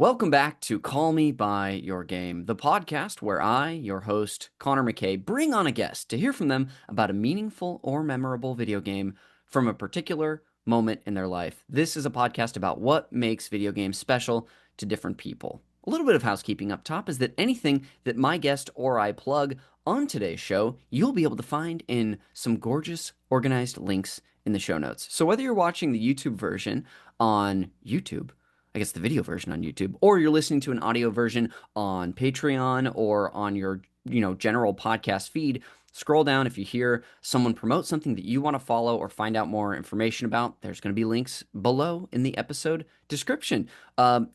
Welcome back to Call Me By Your Game, the podcast where I, your host, Connor McCabe, bring on a guest to hear from them about a meaningful or memorable video game from a particular moment in their life. This is a podcast about what makes video games special to different people. A little bit of housekeeping up top is that anything that my guest or I plug on today's show, you'll be able to find in some gorgeous, organized links in the show notes. So whether you're watching the YouTube version on YouTube, I guess the video version on YouTube, or you're listening to an audio version on Patreon or on your, general podcast feed, scroll down. If you hear someone promote something that you want to follow or find out more information about, there's going to be links below in the episode description,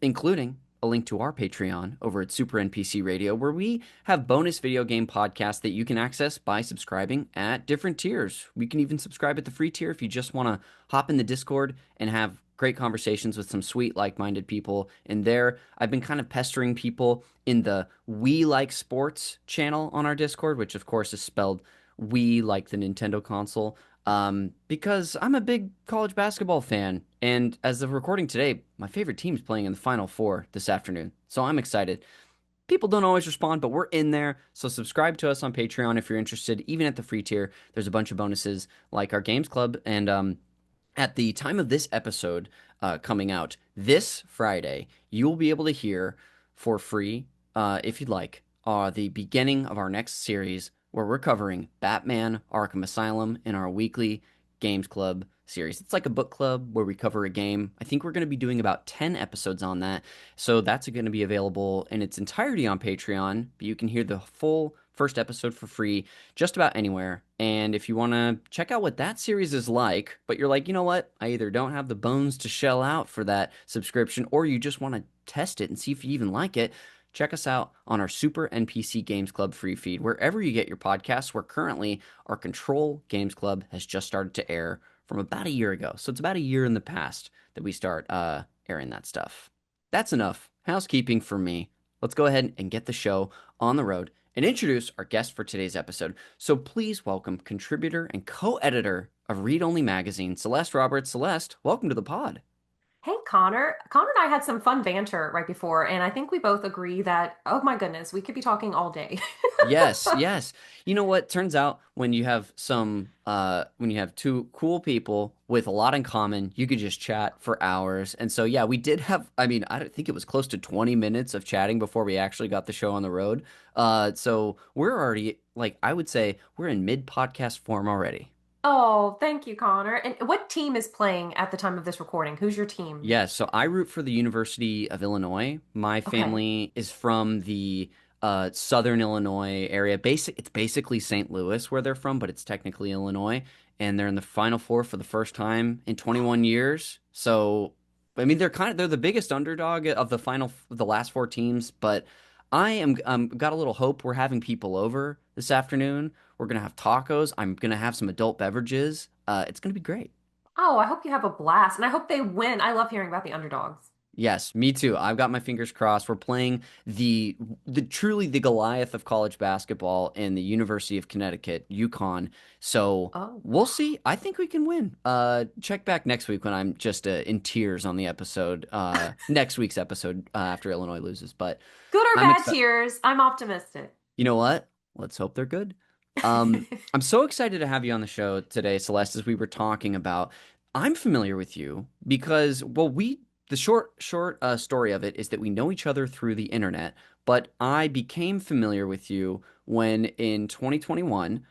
including a link to our Patreon over at Super NPC Radio, where we have bonus video game podcasts that you can access by subscribing at different tiers. We can even subscribe at the free tier if you just want to hop in the Discord and have great conversations with some sweet, like-minded people in there. I've been kind of pestering people in the We Like Sports channel on our Discord, which of course is spelled We like the Nintendo console, because I'm a big college basketball fan. And as of recording today, my favorite team's playing in the Final Four this afternoon. So I'm excited. People don't always respond, but we're in there. So subscribe to us on Patreon if you're interested. Even at the free tier, there's a bunch of bonuses like our Games Club and at the time of this episode coming out this Friday, you will be able to hear for free, if you'd like, the beginning of our next series where we're covering Batman Arkham Asylum in our weekly Games Club series. It's like a book club where we cover a game. I think we're going to be doing about 10 episodes on that. So that's going to be available in its entirety on Patreon. But you can hear the full first episode for free just about anywhere. And if you want to check out what that series is like, but you're like, you know what? I either don't have the bones to shell out for that subscription, or you just want to test it and see if you even like it, check us out on our Super NPC Games Club free feed. Wherever you get your podcasts, where currently our Control Games Club has just started to air from about a year ago. So it's about a year in the past that we start airing that stuff. That's enough housekeeping for me. Let's go ahead and get the show on the road and introduce our guest for today's episode. So please welcome contributor and co-editor of Read Only Magazine, Celeste Roberts. Celeste, welcome to the pod. Hey, Connor. Connor and I had some fun banter right before, and I think we both agree that, oh my goodness, we could be talking all day. Yes, yes. You know what? Turns out when you have when you have two cool people with a lot in common, you could just chat for hours. And so, yeah, we did have, I mean, I don't think it was close to 20 minutes of chatting before we actually got the show on the road. So we're already, like, I would say we're in mid-podcast form already. Oh, thank you, Connor. And what team is playing at the time of this recording? Who's your team? Yes, so I root for the University of Illinois. My Okay. family is from the Southern Illinois area. It's basically St. Louis where they're from, but it's technically Illinois, and they're in the Final Four for the first time in 21 years. So, I mean, they're the biggest underdog of the last four teams. But I am got a little hope. We're having people over this afternoon. We're gonna have tacos. I'm gonna have some adult beverages. It's gonna be great. Oh, I hope you have a blast, and I hope they win. I love hearing about the underdogs. Yes, me too. I've got my fingers crossed. We're playing the truly the Goliath of college basketball in the University of Connecticut, UConn. So Oh, we'll see. I think we can win. Check back next week when I'm just in tears on the episode. Next week's episode after Illinois loses. But good or I'm bad excited. tears, I'm optimistic. You know what? Let's hope they're good. I'm so excited to have you on the show today, Celeste, as we were talking about. I'm familiar with you because, well, the short story of it is that we know each other through the internet, but I became familiar with you when in 2021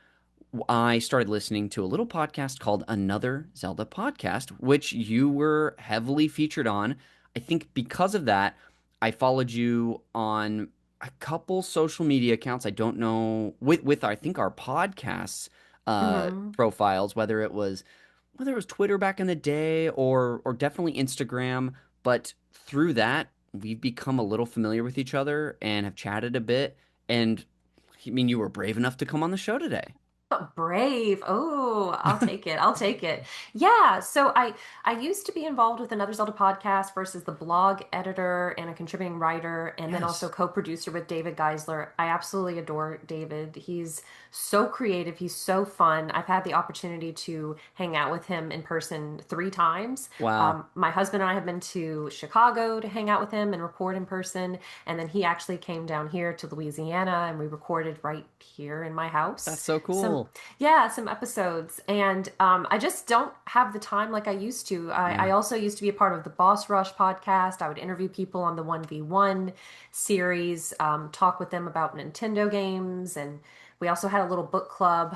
I started listening to a little podcast called Another Zelda Podcast, which you were heavily featured on. I think because of that, I followed you on a couple social media accounts. I don't know with I think our podcasts Hmm. profiles, whether it was Twitter back in the day or definitely Instagram, but through that we've become a little familiar with each other and have chatted a bit. And I mean, you were brave enough to come on the show today. Brave. Oh, I'll take it. I'll take it. Yeah. So I used to be involved with another Zelda podcast versus the blog editor and a contributing writer, and then also Yes. co-producer with David Geisler. I absolutely adore David. He's so creative. He's so fun. I've had the opportunity to hang out with him in person 3 times. Wow. My husband and I have been to Chicago to hang out with him and record in person, and then he actually came down here to Louisiana, and we recorded right here in my That's house. so Some cool. yeah, some episodes. And I just don't have the time like I used to. I Yeah. also used to be a part of the Boss Rush podcast. I would interview people on the 1v1 series, talk with them about Nintendo games. And we also had a little book club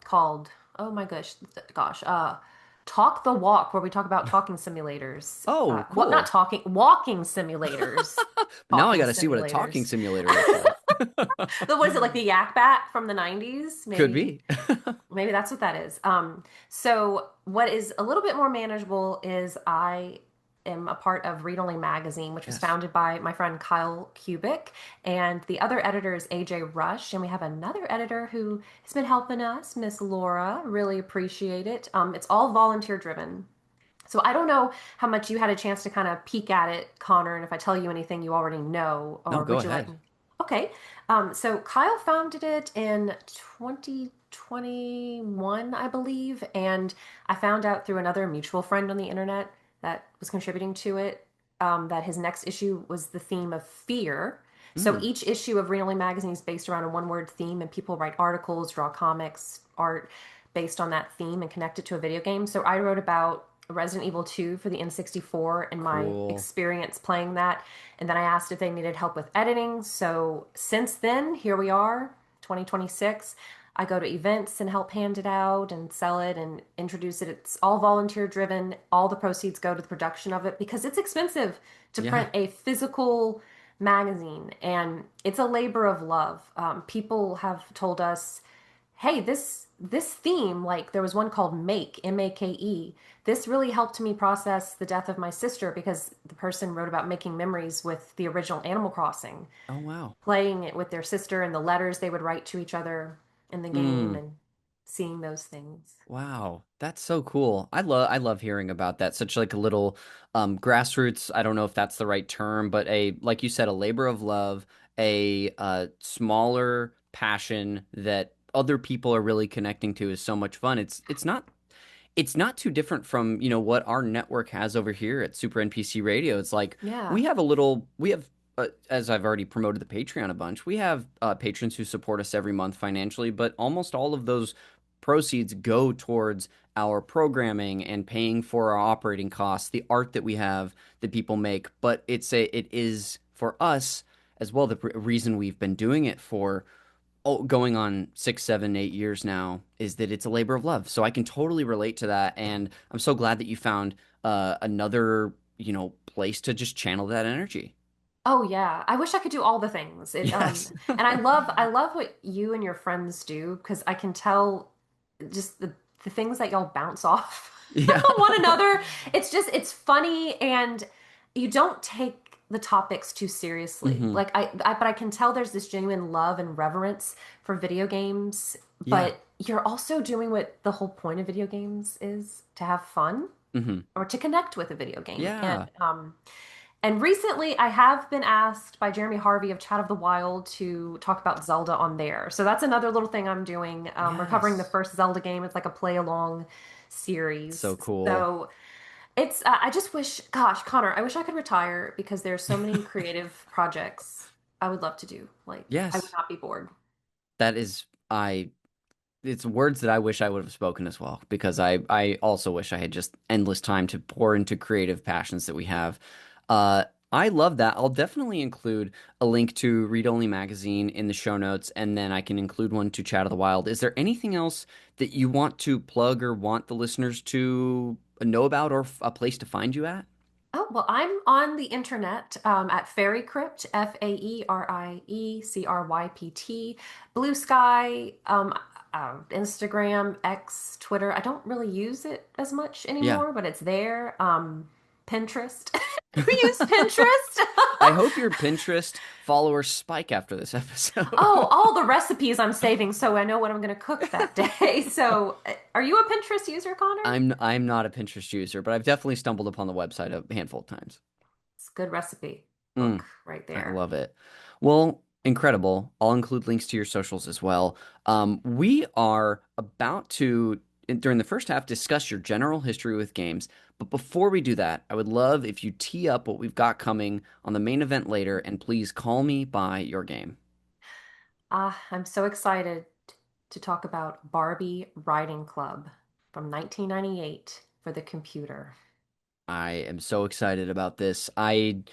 called, oh my gosh, Talk the Walk, where we talk about talking simulators. Oh, What, not cool. talking, walking simulators. Now I Talking got to see what a talking simulators. simulator looks like. What is it, like the Yak Bat from the 90's? Could Maybe. be. Maybe that's what that is. So what is a little bit more manageable is I am a part of Read Only Magazine, which was Yes. founded by my friend Kyle Kubik, and the other editor is AJ Rush, and we have another editor who has been helping us, Miss Laura. Really appreciate it. It's all volunteer driven. So I don't know how much you had a chance to kind of peek at it, Connor, and if I tell you anything you already know, No, or go would you like ahead. me? Okay. So Kyle founded it in 2021, I believe, and I found out through another mutual friend on the internet that was contributing to it, that his next issue was the theme of fear. So Mm, each issue of Read Only Magazine is based around a one-word theme, and people write articles, draw comics, art based on that theme and connect it to a video game. So I wrote about Resident Evil 2 for the N64 and my cool. experience playing that. And then I asked if they needed help with editing. So since then, here we are, 2026. I go to events and help hand it out and sell it and introduce it. It's all volunteer driven. All the proceeds go to the production of it because it's expensive to Yeah. print a physical magazine, and it's a labor of love. People have told us, hey, this theme, like there was one called Make, M-A-K-E. This really helped me process the death of my sister because the person wrote about making memories with the original Animal Crossing, Oh, wow. playing it with their sister and the letters they would write to each other in the game Mm. and seeing those things. Wow, that's so cool. I love hearing about that. Such like a little grassroots, I don't know if that's the right term, but a like you said, a labor of love, a smaller passion that other people are really connecting to is so much fun. It's not too different from, what our network has over here at Super NPC Radio. It's like Yeah. we have as I've already promoted the Patreon a bunch, we have patrons who support us every month financially, but almost all of those proceeds go towards our programming and paying for our operating costs, the art that we have that people make. But it is for us as well the reason we've been doing it for going on 6, 7, 8 years now is that it's a labor of love. So I can totally relate to that, and I'm so glad that you found another place to just channel that energy. Oh yeah. I wish I could do all the things. Yes. And I love what you and your friends do because I can tell just the things that y'all bounce off Yeah. one another. It's funny, and you don't take the topics too seriously. Hmm. Like but I can tell there's this genuine love and reverence for video games, Yeah. but you're also doing what the whole point of video games is, to have fun Hmm. or to connect with a video game. Yeah. And recently, I have been asked by Jeremy Harvey of Chat of the Wild to talk about Zelda on there. So that's another little thing I'm doing. We're covering the Yes. first Zelda game. It's like a play along So series. cool. So I just wish, gosh, Connor, I wish I could retire because there's so many creative projects I would love to do. Like, I would Yes. not be bored. That is I it's words that I wish I would have spoken as well, because I also wish I had just endless time to pour into creative passions that we have. I love that. I'll definitely include a link to Read Only Magazine in the show notes, and then I can include one to Chat of the Wild. Is there anything else that you want to plug or want the listeners to know about, or a place to find you at? Oh, well, I'm on the internet at Fairy Crypt, FAERIECRYPT, Blue Sky, Instagram, X, Twitter. I don't really use it as much Yeah. anymore, but it's there. Pinterest. We use Pinterest. I hope your Pinterest followers spike after this Oh, episode. all the recipes I'm saving so I know what I'm going to cook that day. So, are you a Pinterest user, Connor? I'm not a Pinterest user, but I've definitely stumbled upon the website a handful of times. It's a good recipe Mm, book right I there. love it. Well, incredible. I'll include links to your socials as well. We are about to, during the first half, discuss your general history with games. But before we do that, I would love if you tee up what we've got coming on the main event later, and please call me by your game. I'm so excited to talk about Barbie Riding Club from 1998 for the computer. I am so excited about this. I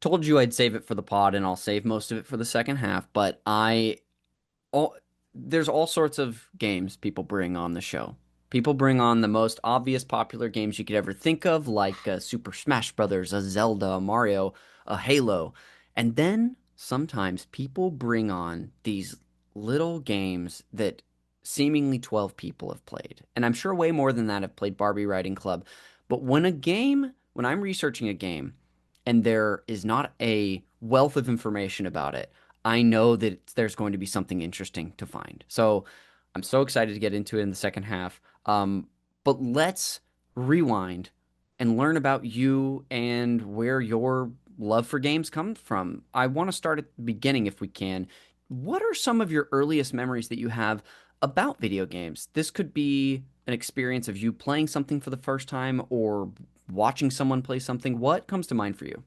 told you I'd save it for the pod, and I'll save most of it for the second half, but all there's all sorts of games people bring on the show. People bring on the most obvious popular games you could ever think of, like Super Smash Brothers, a Zelda, a Mario, a Halo. And then sometimes people bring on these little games that seemingly 12 people have played. And I'm sure way more than that have played Barbie Riding Club. But when I'm researching a game and there is not a wealth of information about it, I know that there's going to be something interesting to find. So I'm so excited to get into it in the second half. But let's rewind and learn about you and where your love for games comes from. I want to start at the beginning if we can. What are some of your earliest memories that you have about video games? This could be an experience of you playing something for the first time or watching someone play something. What comes to mind for you?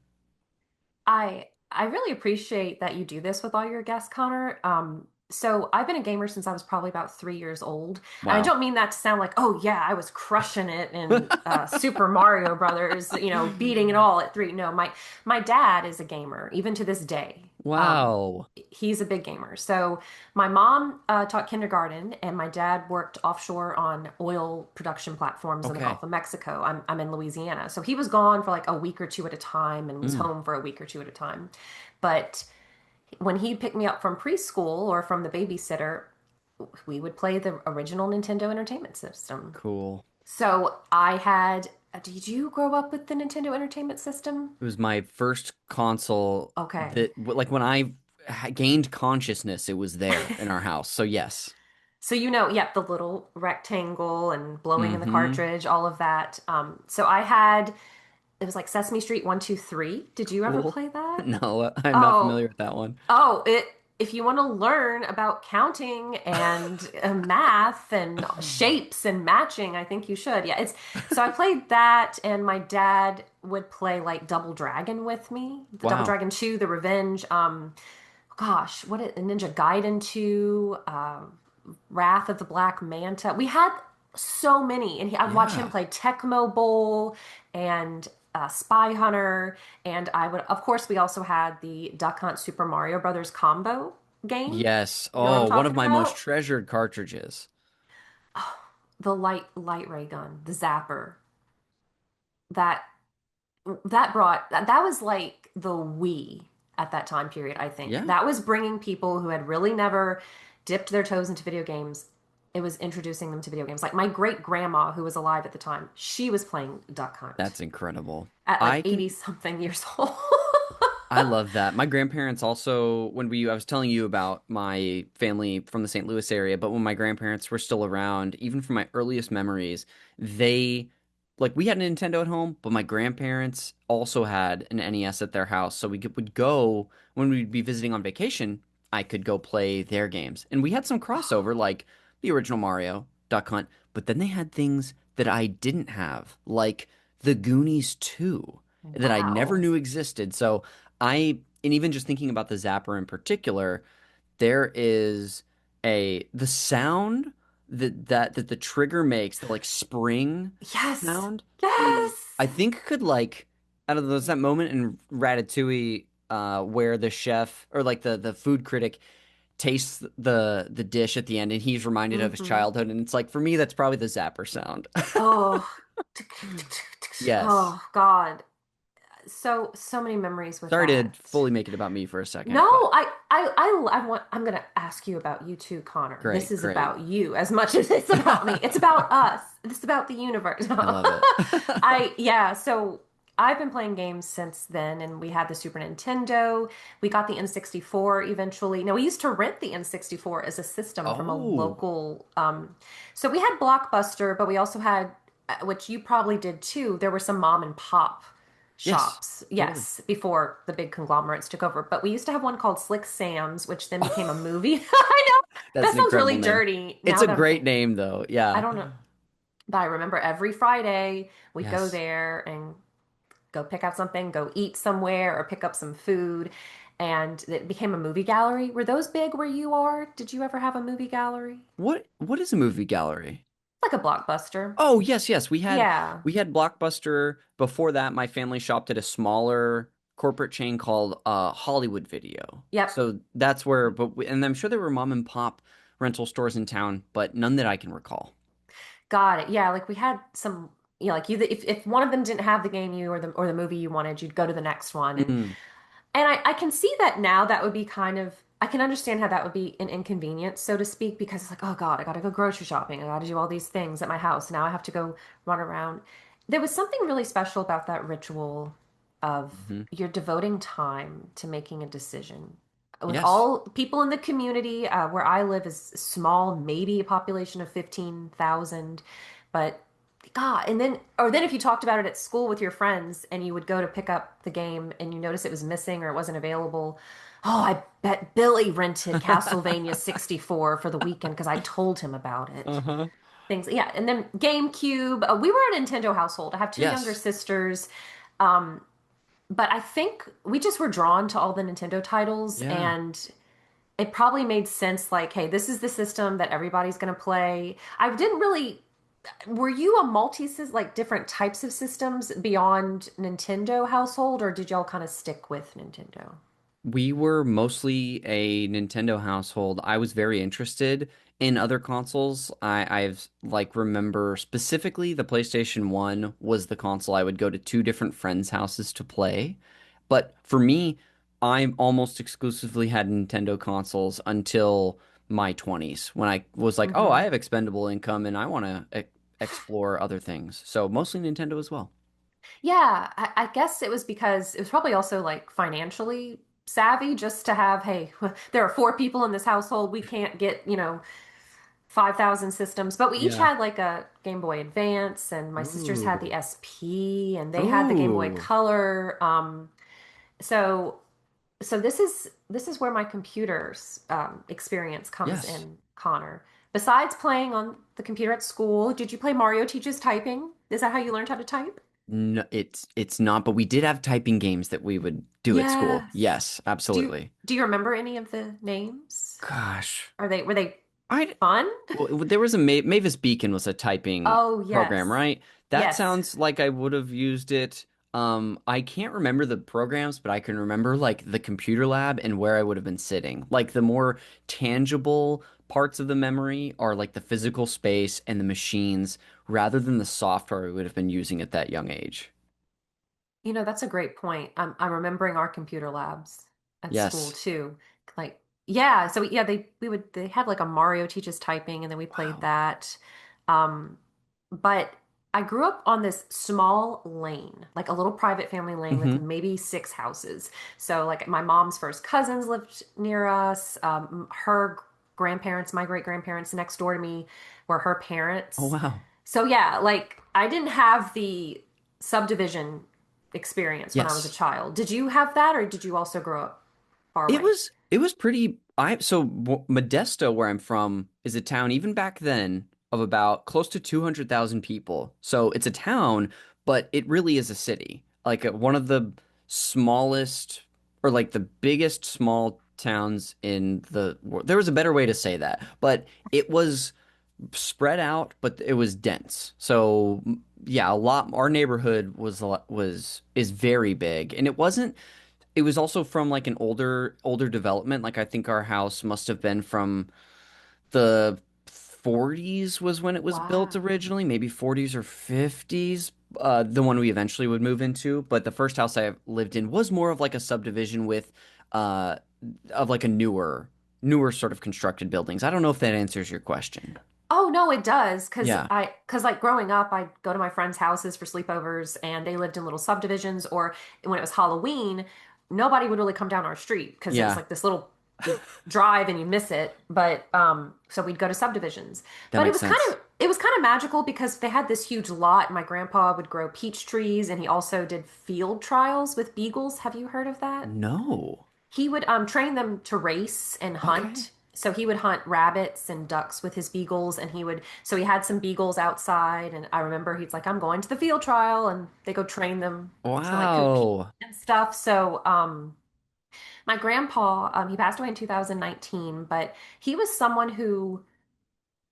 I really appreciate that you do this with all your guests, Connor. So I've been a gamer since I was probably about 3 years old, and I Wow. don't mean that to sound like, oh yeah, I was crushing it in Super Mario Brothers, beating it all at 3. No, my dad is a gamer even to this day. Wow. He's a big gamer. So my mom taught kindergarten, and my dad worked offshore on oil production platforms in the Okay. Gulf of Mexico. I'm in Louisiana, so he was gone for like a week or two at a time, and was Mm, home for a week or two at a time. But when he picked me up from preschool or from the babysitter, we would play the original Nintendo Entertainment System. cool. So I had. Did you grow up with the Nintendo Entertainment System? It was my first console Okay. that, like, when I gained consciousness, it was there in our house. So, yes. So yep, the little rectangle and blowing in the Mm-hmm. cartridge, all of that. So I had it was like Sesame Street 1, 2, 3. Did you ever Cool. play that? No, I'm not Oh, familiar with that one. it if you want to learn about counting and math and shapes and matching, I think you should. Yeah, it's so I played that, and my dad would play like Double Dragon with me, the Double Wow. Dragon 2, The Revenge. Gosh, Ninja Gaiden 2, Wrath of the Black Manta. We had so many, and I'd watch him Yeah. play Tecmo Bowl and Spy Hunter, and I would, of course, we also had the Duck Hunt Super Mario Brothers combo game. Yes. You know what I'm Oh, one of talking my most about? treasured cartridges. The light ray gun, the zapper. That that was like the Wii at that time period, I think. Yeah. That was bringing people who had really never dipped their toes into video games. It was introducing them to video games. Like my great grandma, who was alive at the time, she was playing Duck Hunt That's incredible. at like I 80 can something years old. I love that. My grandparents also, I was telling you about my family from the St. Louis area, but when my grandparents were still around, even from my earliest memories, they, like, we had a Nintendo at home, but my grandparents also had an NES at their house. So would go, when we'd be visiting on vacation, I could go play their games. And we had some crossover, like the original Mario, Duck Hunt, but then they had things that I didn't have, like the Goonies 2, that I never Wow. knew existed. So, and even just thinking about the Zapper in particular, there is the sound that the trigger makes, the like spring Yes. sound, Yes. I think could, like, I don't know, there's that moment in Ratatouille where the chef, or like the food critic, tastes the dish at the end and he's reminded of his Mm-hmm. childhood, and it's like, for me that's probably the Zapper sound. Oh. Yes. Oh God. So many memories with Sorry to that. fully make it about me for a second, No, but I want, I'm going to ask you about you too, Connor. This great, is great. about you as much as it's about me. It's about us. It's about the universe. I love it. Yeah, so I've been playing games since then, and we had the Super Nintendo. We got the N64 eventually. Now, we used to rent the N64 as a system from a Oh, local. So we had Blockbuster, but we also had, which you probably did too, there were some mom and pop yes, shops. totally. Yes, before the big conglomerates took over. But we used to have one called Slick Sam's, which then became a movie. I know. That's That an sounds incredible really name. dirty It's now a that I'm great thinking. name, though. I Yeah. don't know. But I remember every Friday we'd go Yes. there and go pick out something, go eat somewhere, or pick up some food. And it became a movie gallery. Were those big where you are? Did you ever have a movie gallery? What is a movie gallery? Like a Blockbuster. Oh, yes, yes. Yeah. We had Blockbuster. Before that, my family shopped at a smaller corporate chain called Hollywood Video. Yep. So that's where, and I'm sure there were mom and pop rental stores in town, but none that I can recall. Got it. Yeah, like we had some, like you if one of them didn't have the game you or the movie you wanted, you'd go to the next one. Mm, And I can see that now that would be kind of I can understand how that would be an inconvenience, so to speak, because it's like, oh God, I gotta go grocery shopping. I gotta do all these things at my house. Now I have to go run around. There was something really special about that ritual of hmm. you're devoting time to making a decision. With Yes. all people in the community, where I live is small, maybe a population of 15,000, but God, and then if you talked about it at school with your friends and you would go to pick up the game and you notice it was missing or it wasn't available, oh, I bet Billy rented Castlevania 64 for the weekend because I told him about it. Uh-huh. Things, yeah, and then GameCube. We were a Nintendo household. I have two younger Yes. sisters, um, but I think we just were drawn to all the Nintendo titles, Yeah. and it probably made sense. Like, hey, this is the system that everybody's going to play. I didn't really were you a like different types of systems beyond Nintendo household, or did y'all kind of stick with Nintendo? We were mostly a Nintendo household. I was very interested in other consoles. I've like remember specifically the PlayStation 1 was the console I would go to two different friends' houses to play. But for me, I almost exclusively had Nintendo consoles until my 20s when I was like, "Oh, I Hmm. have expendable income and I want to e explore other things." So mostly Nintendo as well. Yeah, I guess it was because it was probably also like financially savvy just to have, hey, there are four people in this household. We can't get, 5,000 systems, but we each Yeah. had like a Game Boy Advance, and my sisters had the Ooh. SP, and they had the Game Boy Ooh. Color. So so this is where my computer's experience comes Yes. in, Connor. Besides playing on the computer at school, did you play Mario Teaches Typing? Is that how you learned how to type? No, it's not, but we did have typing games that we would do at school. Yes. Yes, Do you absolutely. do you remember any of the names? Gosh, Were they I fun? well, there was a Mavis Beacon was a typing Oh, program, yes. right? That Yes. sounds like I would have used it. I can't remember the programs, but I can remember like the computer lab and where I would have been sitting. Like the more tangible parts of the memory are like the physical space and the machines rather than the software we would have been using at that young age. That's a great point. I'm remembering our computer labs at school Yes. too. Like, yeah, so yeah, they had like a Mario Teaches Typing, and then we played Wow. that. Um, but I grew up on this small lane, like a little private family lane with Hmm. maybe six houses. So like my mom's first cousins lived near us. Her grandparents, my great grandparents next door to me were her Oh, parents. wow. So yeah, like I didn't have the subdivision experience when I was a Yes. child. Did you have that, or did you also grow up far away? It was pretty Modesto where I'm from is a town even back then of about close to 200,000 people. So it's a town, but it really is a city. Like one of the smallest or like the biggest small towns in the world. There was a better way to say that, but it was spread out, but it was dense. So yeah, a lot. Our neighborhood was is very big, and it was also from like an older development. Like I think our house must have been from the 40s was when it was built Wow. originally, maybe 40s or 50s. The one we eventually would move into, but the first house I lived in was more of like a subdivision with uh of like a newer sort of constructed buildings. I don't know if that answers your question. Oh no, it does. Yeah. Cause like growing up, I'd go to my friends' houses for sleepovers and they lived in little subdivisions, or when it was Halloween, nobody would really come down our street because it was Yeah. like this little drive and you miss it. But so we'd go to subdivisions. That But makes sense. it was kind of magical because they had this huge lot. My grandpa would grow peach trees and he also did field trials with beagles. Have you heard of that? No. He would train them to race and Okay. hunt. So he would hunt rabbits and ducks with his beagles, and so he had some beagles outside. And I remember he's like, I'm going to the field trial, and they go train them to like compete Wow. and stuff. So, my grandpa, he passed away in 2019, but he was someone who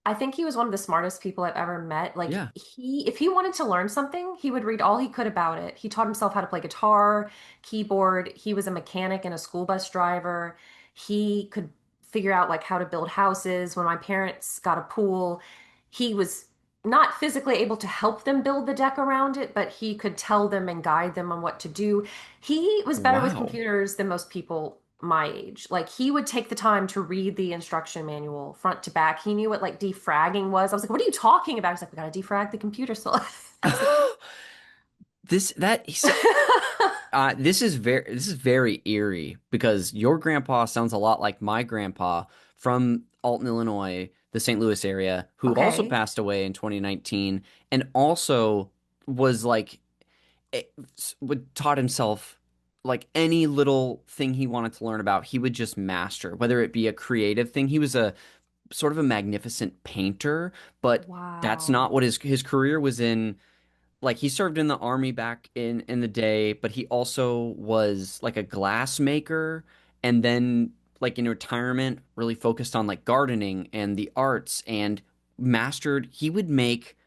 I think he was one of the smartest people I've ever met. Like Yeah. if he wanted to learn something, he would read all he could about it. He taught himself how to play guitar, keyboard. He was a mechanic and a school bus driver. He could figure out like how to build houses. When my parents got a pool, he was not physically able to help them build the deck around it, but he could tell them and guide them on what to do. He was better with Wow. computers than most people my age. Like he would take the time to read the instruction manual front to back. He knew what like defragging was. I was like, "What are you talking about?" He's like, "We got to defrag the computer." So I was like, This that this is very eerie because your grandpa sounds a lot like my grandpa from Alton, Illinois, the St. Louis area, who also "Okay. passed away in 2019 and also was like it, would taught himself like any little thing he wanted to learn about, he would just master, whether it be a creative thing. He was a sort of a magnificent painter, but that's Wow. not what his career was in. Like he served in the army back in the day, but he also was like a glass maker and then like in retirement really focused on like gardening and the arts and mastered he would make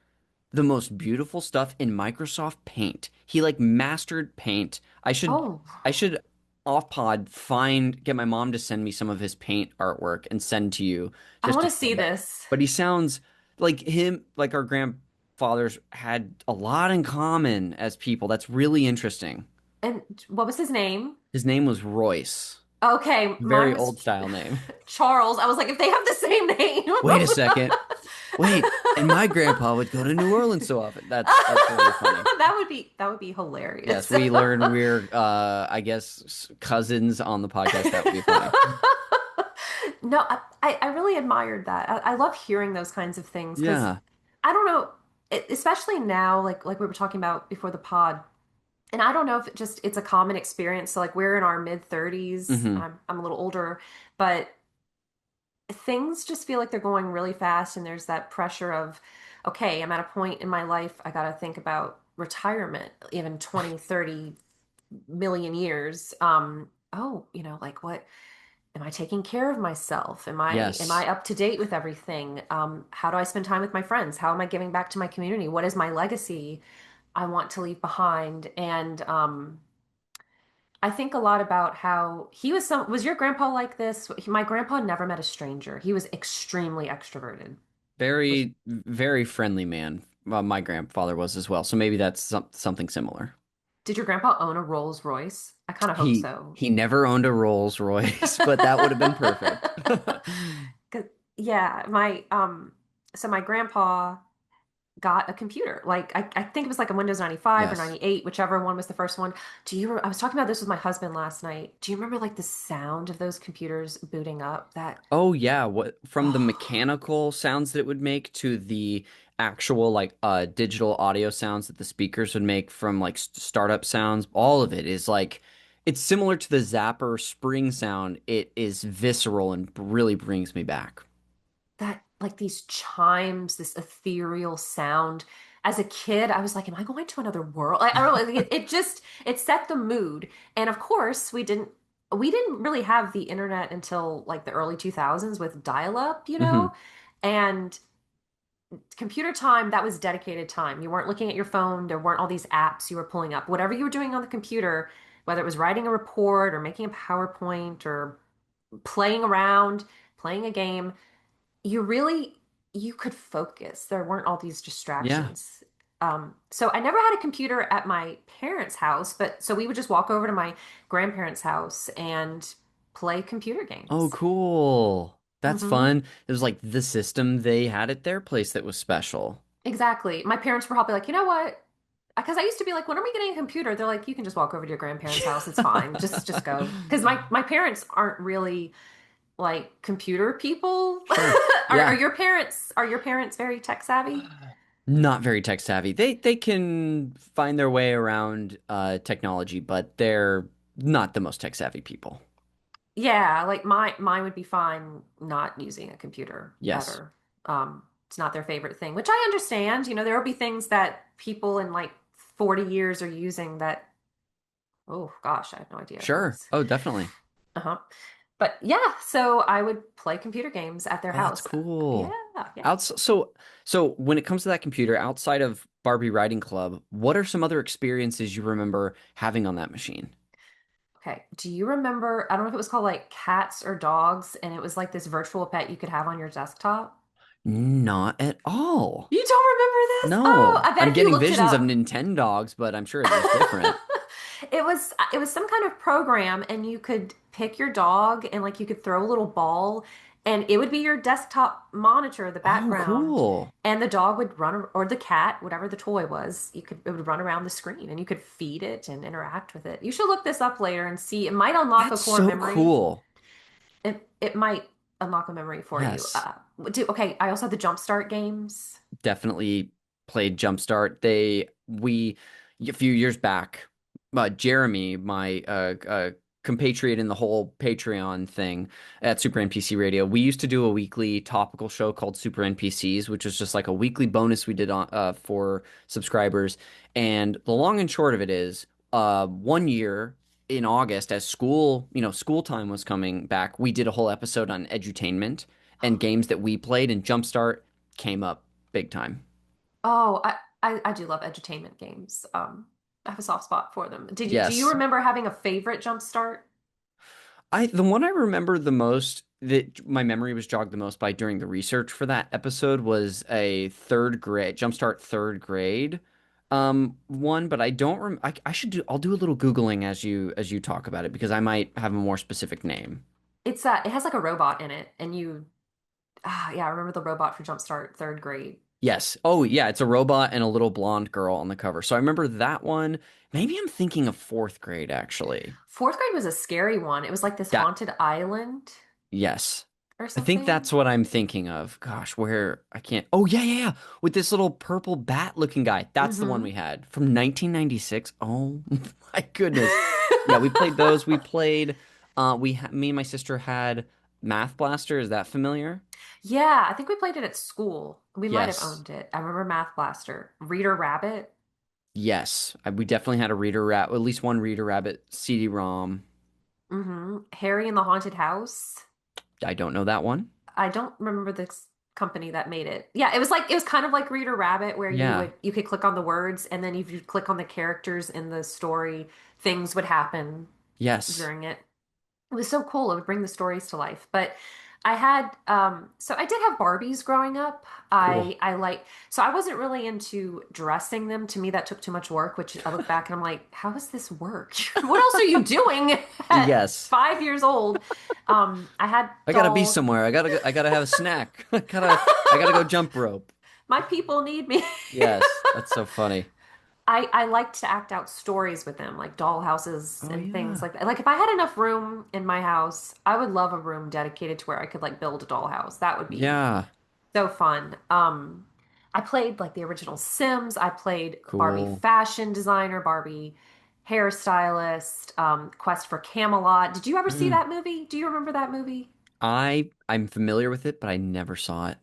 the most beautiful stuff in Microsoft Paint. He like mastered Paint. Oh, I should off pod find get my mom to send me some of his paint artwork and send to you I just want to to show. see this." But he sounds like him, like our grandfathers had a lot in common as people. That's really interesting. And what was his name? His name was Royce. Okay, mine Very was old style name. Charles. I was like, if they have the same name. Wait a second. Wait, and my grandpa would go to New Orleans so often. That's really funny. That would be hilarious. Yes, we learn we're I guess cousins on the podcast. That would be funny. No, I really admired that. I love hearing those kinds of things because Yeah. I don't know, especially now, like we were talking about before the pod, and I don't know if it's a common experience. So like we're in our mid 30s. Hmm. I'm a little older, but things just feel like they're going really fast, and there's that pressure of, okay, I'm at a point in my life I got to think about retirement, even 20, 30 million years. Oh, like what? Am I taking care of myself? Am Yes. I up to date with everything? How do I spend time with my friends? How am I giving back to my community? What is my legacy I want to leave behind? And I think a lot about how was your grandpa like this? My grandpa never met a stranger. He was extremely extroverted. Was Very friendly man. My grandfather was as well. So maybe that's something similar. Did your grandpa own a Rolls Royce? I kind of hope so. He never owned a Rolls Royce, but that would have been perfect. 'Cause- yeah, my grandpa got a computer. Like I think it was like a Windows 95 or Yes. 98, whichever one was the first one. I was talking about this with my husband last night. Do you remember like the sound of those computers booting up? That Oh yeah, what from the oh, mechanical sounds that it would make to the actual like digital audio sounds that the speakers would make from like startup sounds, all of it is like it's similar to the Zapper spring sound. It is visceral and really brings me back. that like these chimes, this ethereal sound. As a kid, I was like, "Am I going to another world?" I don't know. It set the mood, and of course, we didn't really have the internet until like the early 2000s with dial up, Hmm. and computer time, that was dedicated time. You weren't looking at your phone. There weren't all these apps you were pulling up. Whatever you were doing on the computer, whether it was writing a report or making a PowerPoint or playing around, playing a game, you really you could focus. There weren't all these Yeah. distractions. So I never had a computer at my parents' house, but so we would just walk over to my grandparents' house and play computer Oh, games. cool. That's Hmm. fun. It was like the system they had at their place that was special. Exactly. My parents were probably like, you know what? Because I used to be like, when are we getting a computer? They're like, you can just walk over to your grandparents' house. It's fine. Just go. Because my parents aren't really like computer people. Sure. Are Yeah. your parents very tech savvy? Not very tech savvy. They can find their way around technology, but they're not the most tech savvy people. Yeah, like mine would be fine not using a computer Yes. ever. It's not their favorite thing, which I understand. There will be things that people in like 40 years are using that, oh gosh, I have no idea. Sure. Oh, definitely. Uh-huh. But yeah, so I would play computer games at their Oh, that's house. Yeah, cool. yeah. So when it comes to that computer, outside of Barbie Riding Club, what are some other experiences you remember having on that machine? Okay. Do you remember, I don't know if it was called like cats or dogs, and it was like this virtual pet you could have on your desktop? Not at all. You don't remember this? Oh, No. I bet I'm if you getting looked it visions of up. Nintendogs, but I'm sure it was different. It was some kind of program, and you could pick your dog, and like you could throw a little ball, and it would be your desktop monitor, the Oh, background, cool. and the dog would run, or the cat, whatever the toy was, it would run around the screen, and you could feed it and interact with it. You should look this up later and see. It might unlock a That's core so memory. cool. It might unlock a memory for you. Yes. Okay, I also have the Jumpstart games. Definitely played Jumpstart. We a few years back, Jeremy, my compatriot in the whole Patreon thing at Super NPC Radio, we used to do a weekly topical show called Super NPCs, which was just like a weekly bonus we did on for subscribers. And the long and short of it is, one year in August, as school time was coming back, we did a whole episode on edutainment and games that we played, and Jumpstart came up big time. Oh, I do love edutainment games. I have a soft spot for them. Do you Yes. remember having a favorite Jumpstart? The one I remember the most that my memory was jogged the most by during the research for that episode was a third grade Jumpstart third grade one, but I don't I should do I'll do a little Googling as you talk about it because I might have a more specific name. It has like a robot in it, and yeah, I remember the robot for Jumpstart third grade. Yes. Oh yeah, it's a robot and a little blonde girl on the cover. So I remember that one. Maybe I'm thinking of fourth grade actually. Fourth grade was a scary one. It was like this That haunted island Yes. or I think something. that's what I'm thinking of. Gosh, where I can't. Oh, yeah, yeah, yeah. With this little purple bat looking guy. That's the one Mm-hmm. we had from 1996. Oh, my goodness. Yeah, we played those. We played, me and my sister had Math Blaster. Is that familiar? Yeah, I think we played it at school. We might have Yes. owned it. I remember Math Blaster. Reader Rabbit. Yes. We definitely had a Reader Rabbit, at least one Reader Rabbit CD-ROM. Mm-hmm. Harry and the Haunted House. I don't know that one. I don't remember the company that made it. Yeah, it was kind of like Reader Rabbit where Yeah. you could click on the words, and then if you click on the characters in the story, things would happen Yes. during it. It was so cool. It would bring the stories to life. But I had so I did have Barbies growing up. Cool. I like so I wasn't really into dressing them. To me, that took too much work, which I look back and I'm like, how does this work? What else are you doing at Yes. 5 years old? I had I gotta be dolls. somewhere. I gotta have a snack. I gotta go jump rope. My people need me. Yes, that's so funny. I liked to act out stories with them, like doll houses Oh and things yeah. like that. Like if I had enough room in my house, I would love a room dedicated to where I could like build a doll house. That would be Yeah. so fun. I played like the original Sims. I played Barbie Cool. fashion designer, Barbie hairstylist, Quest for Camelot. Did you ever see Mm. that movie? Do you remember that movie? I'm familiar with it, but I never saw it.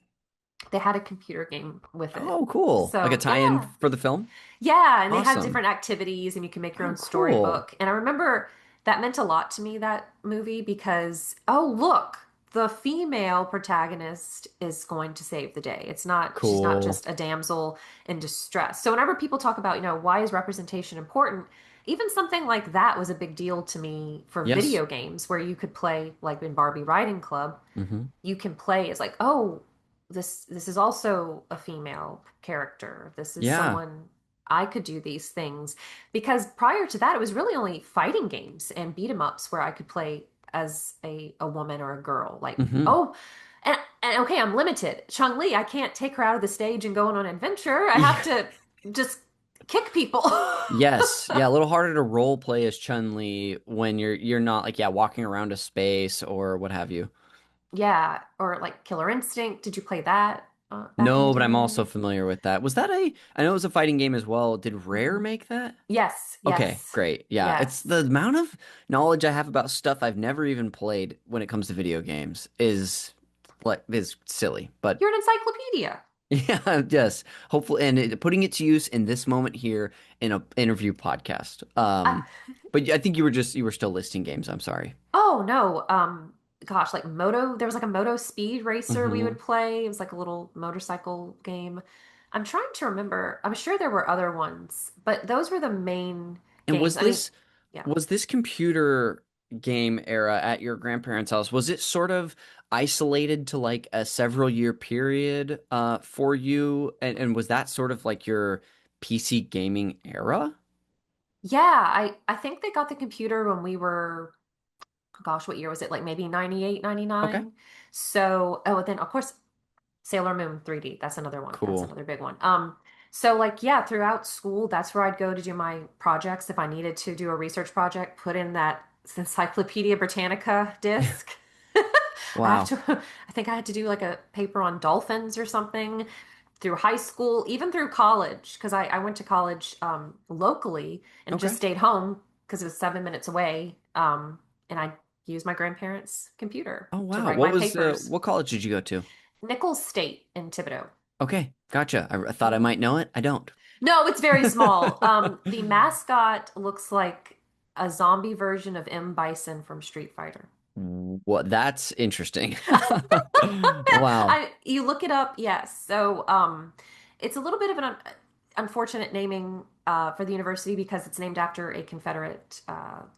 They had a computer game with it. Oh, cool. Like a So tie-in yeah. for the film? Yeah, and they had Awesome. different activities and you can make your Oh, own cool. storybook. And I remember that meant a lot to me, that movie, because oh, look, the female protagonist is going to save the day. She's not Cool. just a damsel in distress. So whenever people talk about, why is representation important? Even something like that was a big deal to me for Yes. video games where you could play like in Barbie Riding Club, Hmm. you can play as like, oh, this is also a female character. This is Yeah. someone I could do these things. Because prior to that, it was really only fighting games and beat 'em ups where I could play as a woman or a girl. Like, Hmm. oh, and okay, I'm limited. Chun-Li, I can't take her out of the stage and go on an adventure. I have Yeah. to just kick people. Yes. Yeah, a little harder to role play as Chun-Li when you're not like, yeah, walking around a space or what have you. Yeah, or like Killer Instinct. Did you play that back in the No, but I'm also day? familiar with that. Was that I know it was a fighting game as well. Did Rare Hmm. make that? Yes, Okay, yes, great. Yeah, it's the yes. amount of knowledge I have about stuff I've never even played when it comes to video games is silly. But You're an encyclopedia. yeah, yes. Hopefully, and putting it to use in this moment here in a interview podcast. I, But I think you were still listing games. I'm sorry. oh no, gosh, like Moto, there was like a Moto Speed Racer we Hmm. would play. It was like a little motorcycle game. I'm trying to remember. I'm sure there were other ones, but those were the main And games. was I mean, this yeah. was this computer game era at your grandparents' house? Was it sort of isolated to like a several year period for you? And was that sort of like your PC gaming era? Yeah, I think they got the computer when we were, gosh, what year was it? Like maybe 98, Okay, 99. So, oh, and then of course Sailor Moon 3D. That's another one. That's cool. another big one. So like yeah, throughout school, that's where I'd go to do my projects. If I needed to do a research project, put in that Encyclopedia Britannica disc. I have Wow. to, I think I had to do like a paper on dolphins or something through high school, even through college, because I went to college locally and just Okay. stayed home because it was 7 minutes away. And I used my grandparents' computer Oh to wow. write my What papers. college did you go to? Nichols State in Thibodeau. Okay, gotcha. I thought I Mhm. might know it. I don't. No, it's very small. The mascot looks like a zombie version of M. Bison from Street Fighter. What? That's interesting. Wow. You look it up, yes. So, it's a little bit of an unfortunate naming for the university because it's named after a Confederate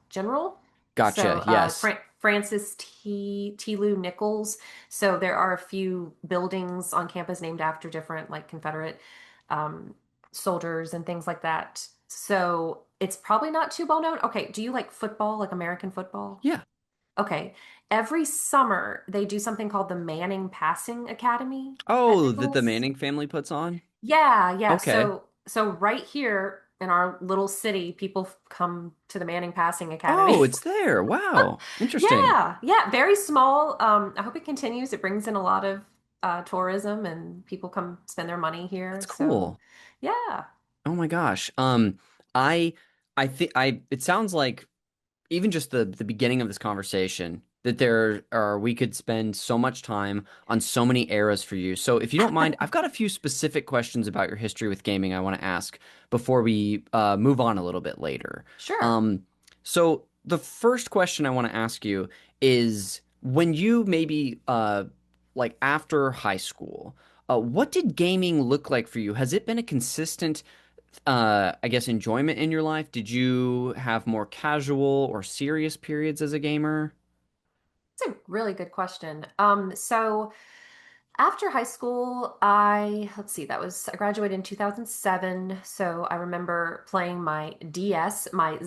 general. So, Gotcha. Yes. Francis T. Lou Nichols. So there are a few buildings on campus named after different like Confederate um, soldiers and things like that. So it's probably not too well known. Okay, do you like football, like American football? Yeah. Okay. Every summer they do something called the Manning Passing Academy at Oh, that the Nichols. Manning family puts on? Yeah, yeah. Okay. So right here in our little city, people come to the Manning Passing Oh, Academy. it's there. Wow. Interesting. Yeah, yeah, very small. I hope it continues. It brings in a lot of tourism and people come spend their money here. That's So, cool. yeah, Oh my gosh. I I think I it sounds like even just the beginning of this conversation that we could spend so much time on so many eras for you. So if you don't mind, I've got a few specific questions about your history with gaming I want to ask before we move on a little bit later. sure. Um, so the first question I want to ask you is when you maybe like after high school, what did gaming look like for you? Has it been a consistent I guess enjoyment in your life? Did you have more casual or serious periods as a gamer? It's a really good question. So after high school, I graduated in 2007. So I remember playing my DS, my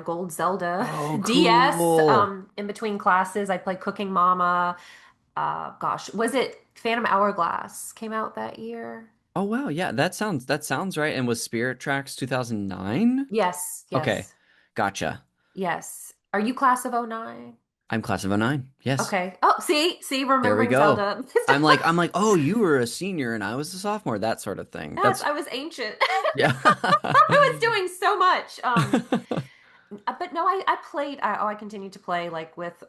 gold Zelda Oh, DS, cool. in between classes. I played Cooking Mama. Gosh, was it Phantom Hourglass came out that year? Oh wow, yeah, that sounds right. And was Spirit Tracks 2009? Yes, Okay, yes, gotcha. yes. Are you class of '09? I'm class of '09. Yes. Okay. Oh, see, There we remembering go. Zelda. I'm like, oh, you were a senior and I was a sophomore, that sort of thing. Yes, That's I was ancient. yeah. I was doing so much. But no, I played. I continued to play like with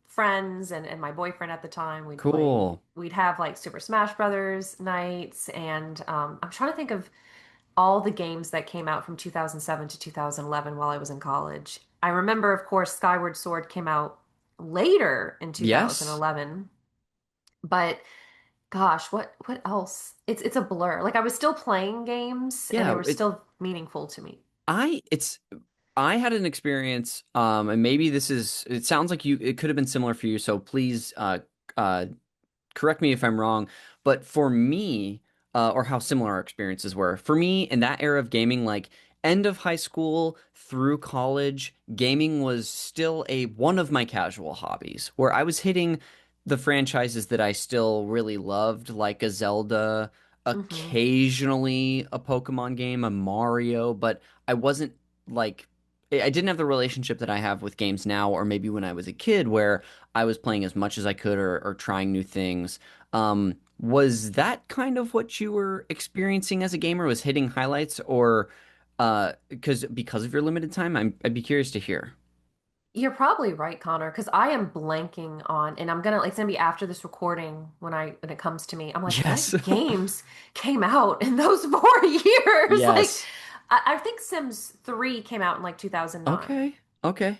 friends and my boyfriend at the time. We'd play. Cool. We'd have like Super Smash Brothers nights, and I'm trying to think of all the games that came out from 2007 to 2011 while I was in college. I remember, of course, Skyward Sword came out later in Yes. 2011, but gosh, what else? It's a blur. Like I was still playing games and they Yeah, were still meaningful to me. I it's I had an experience, and maybe it sounds like it could have been similar for you, so please uh correct me if I'm wrong, but for me, or how similar our experiences were. For me, in that era of gaming, like end of high school through college, gaming was still a one of my casual hobbies where I was hitting the franchises that I still really loved, like a Zelda, Hmm. occasionally a Pokemon game, a Mario, but I wasn't like I didn't have the relationship that I have with games now, or maybe when I was a kid, where I was playing as much as I could or trying new things. Was that kind of what you were experiencing as a gamer? Was hitting highlights, or because of your limited time? I'd be curious to hear. You're probably right, Connor, because I am blanking on, and I'm gonna like it's gonna be after this recording when it comes to me. I'm like, Yes. what games came out in those 4 years? Like, Yes. I think Sims 3 came out in like 2009. Okay. Okay.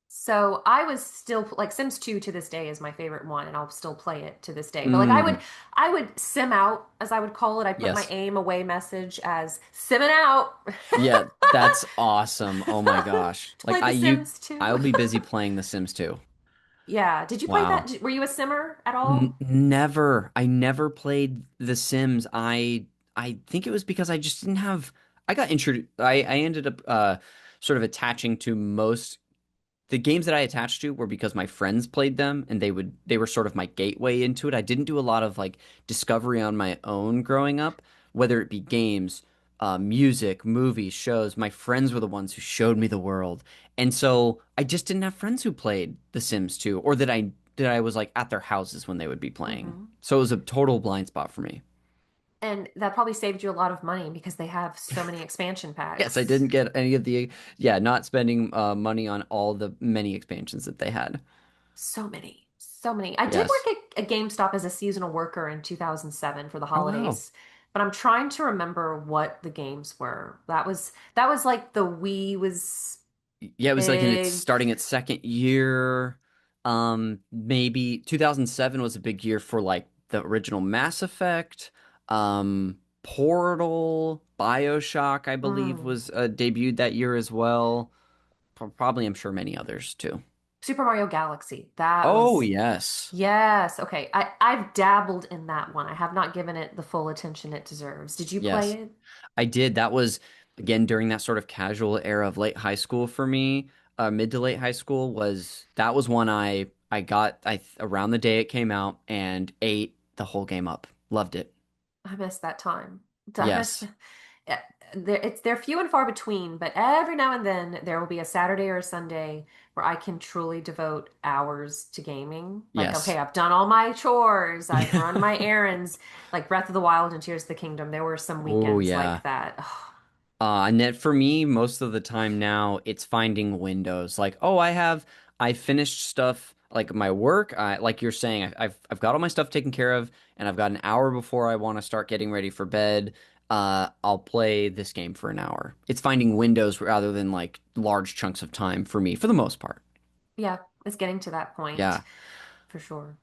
So I was still like Sims 2 to this day is my favorite one, and I'll still play it to this day. But like Mm, I would sim out, as I would call it. I'd put my yes. aim away message as simming out Yeah, that's awesome. Oh my gosh. to play The Sims 2. I'll be busy playing The Sims 2. Yeah. Did you play that? Wow. Were you a simmer at N all? never. I never played The Sims. I think it was because I just didn't have I got introduced I ended up sort of attaching to most the games that I attached to were because my friends played them and they were sort of my gateway into it. I didn't do a lot of like discovery on my own growing up, whether it be games, music, movies, shows. My friends were the ones who showed me the world. And so I just didn't have friends who played The Sims 2 or that I was like at their houses when they would be playing. Hmm. So it was a total blind spot for me. And that probably saved you a lot of money because they have so many expansion Yes, I packs. didn't get any of the yeah, not spending money on all the many expansions that they had. So many. So many. I did Yes. work at GameStop as a seasonal worker in 2007 for the Oh wow. holidays, but I'm trying to remember what the games were. That was like the Wii was Yeah, it was like in its big. starting its second year. Maybe 2007 was a big year for like the original Mass Effect. Portal, BioShock, I believe, Mm. was debuted that year as well. Probably, I'm sure many others too. Super Mario Galaxy. That Oh, was yes. yes. Okay. I've dabbled in that one. I have not given it the full attention it deserves. Did you play Yes. it? I did. That was again during that sort of casual era of late high school for me. Mid to late high school was that was one I got around the day it came out and ate the whole game up. Loved it. I missed that time. I missed. Yes. Yeah, they're few and far between, but every now and then there will be a Saturday or a Sunday where I can truly devote hours to gaming. Like, Yes. okay, I've done all my chores, I've run Yeah. my errands, like Breath of the Wild and Tears of the Kingdom. There were some Oh weekends yeah. like that. And then for me, most of the time now, it's finding windows. Like, oh, I finished stuff like my work. Like you're saying, I've got all my stuff taken care of, and I've got an hour before I want to start getting ready for bed. I'll play this game for an hour. It's finding windows rather than like large chunks of time for me, for the most part. Yeah, it's getting to that point Yeah. for sure.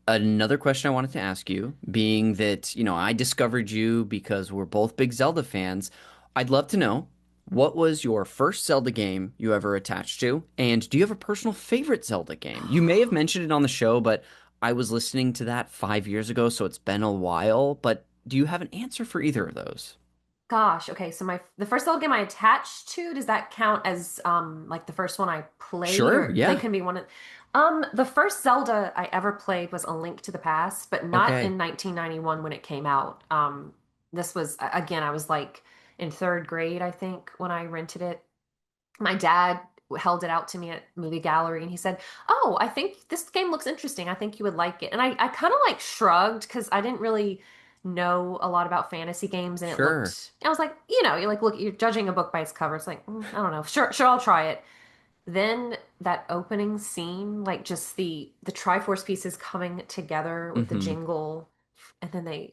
Another question I wanted to ask you, being that, I discovered you because we're both big Zelda fans, I'd love to know what was your first Zelda game you ever attached to, and do you have a personal favorite Zelda game? You may have mentioned it on the show, but I was listening to that 5 years ago, so it's been a while, but do you have an answer for either of those? Gosh, okay, so the first Zelda game I attached to, does that count as like the first one I played, Sure, or they yeah. can be one of the first Zelda I ever played was A Link to the Past, but not Okay. in 1991 when it came out. This was again, I was like in third grade, I think, when I rented it. My dad held it out to me at movie gallery and he said, "Oh, I think this game looks interesting. I think you would like it." And I kind of like shrugged because I didn't really know a lot about fantasy games and it Sure. looked I was like, you're like look, you're judging a book by its cover. It's like, I don't know. Sure, I'll try it. Then that opening scene, like just the Triforce pieces coming together with the Mm-hmm. jingle and then the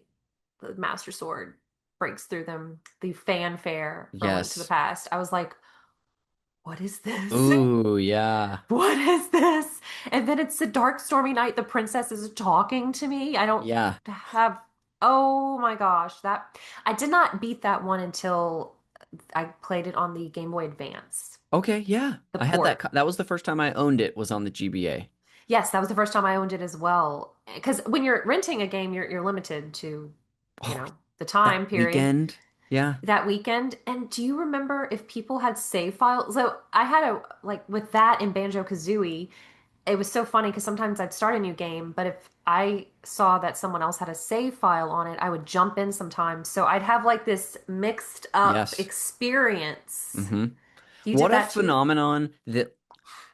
Master Sword breaks through them, the fanfare for Link to the Yes. Past. I was like, what is this? Ooh, yeah. What is this? And then it's a dark, stormy night. The princess is talking to me. I don't Yeah. have, oh my gosh, I did not beat that one until I played it on the Game Boy Advance, Okay, yeah. the I had that. port. That was the first time I owned it was on the GBA. Yes, that was the first time I owned it as well. Because when you're renting a game, you're limited to, Oh, the that time period. weekend. Yeah. that weekend. And do you remember if people had save files? So I had a like with that in Banjo-Kazooie, it was so funny because sometimes I'd start a new game, but if I saw that someone else had a save file on it, I would jump in sometimes. So I'd have like this mixed up Yes. experience. Hmm. You did What a that too? phenomenon that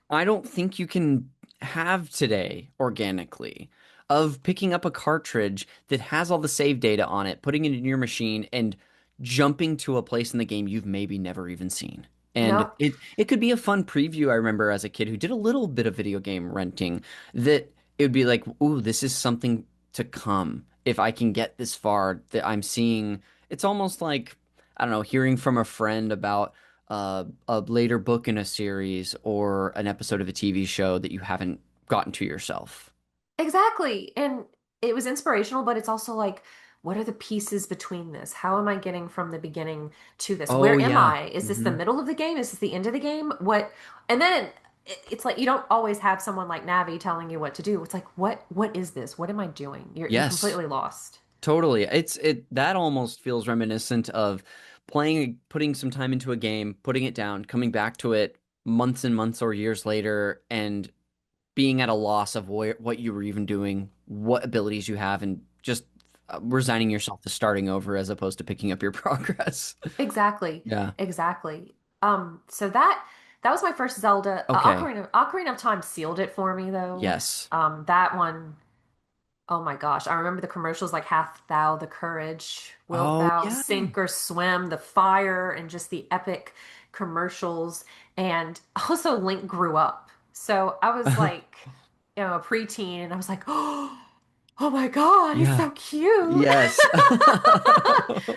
I don't think you can have today organically of picking up a cartridge that has all the save data on it, putting it in your machine, and jumping to a place in the game you've maybe never even seen. And Nope. it could be a fun preview. I remember as a kid who did a little bit of video game renting that it would be like, ooh, this is something to come. If I can get this far, that I'm seeing, it's almost like, I don't know, hearing from a friend about a later book in a series or an episode of a TV show that you haven't gotten to yourself. Exactly. And it was inspirational, but it's also like, what are the pieces between this? How am I getting from the beginning to this? Oh Where am yeah. I? Is this the Hmm. middle of the game? Is this the end of the game? What? And then it's like you don't always have someone like Navi telling you what to do. It's like, what is this? What am I doing? You're Yes, completely lost. totally. It that almost feels reminiscent of playing, putting some time into a game, putting it down, coming back to it months and months or years later, and being at a loss of what you were even doing, what abilities you have, and just resigning yourself to starting over as opposed to picking up your progress. Exactly. Yeah. Exactly. So that was my first Zelda. Okay. Ocarina of Time sealed it for me though. Yes. That one. Oh my gosh, I remember the commercials like "Hath thou the courage? Wilt Oh thou yeah. sink or swim?" The fire and just the epic commercials. And also Link grew up. So I was like, a preteen and I was like, oh my God, he's Yeah. so cute. Yes.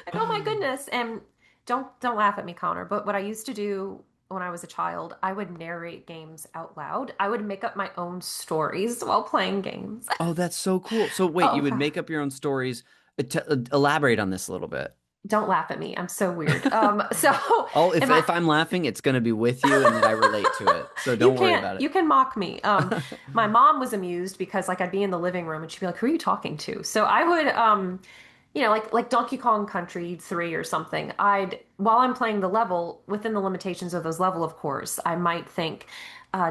Like, oh my goodness. And don't laugh at me, Connor, but what I used to do when I was a child, I would narrate games out loud. I would make up my own stories while playing games. Oh, that's so cool. So wait, you Oh, would make up your own stories. Elaborate on this a little bit. don't laugh at me. I'm so weird. So Oh, if am I, if I'm laughing, it's gonna be with you and that I relate to it. So don't worry about you it. can mock me. My mom was amused because like I'd be in the living room and she'd be like, "Who are you talking to?" So I would, like Donkey Kong Country 3 or something. I'd while I'm playing the level within the limitations of those level, of course, I might think.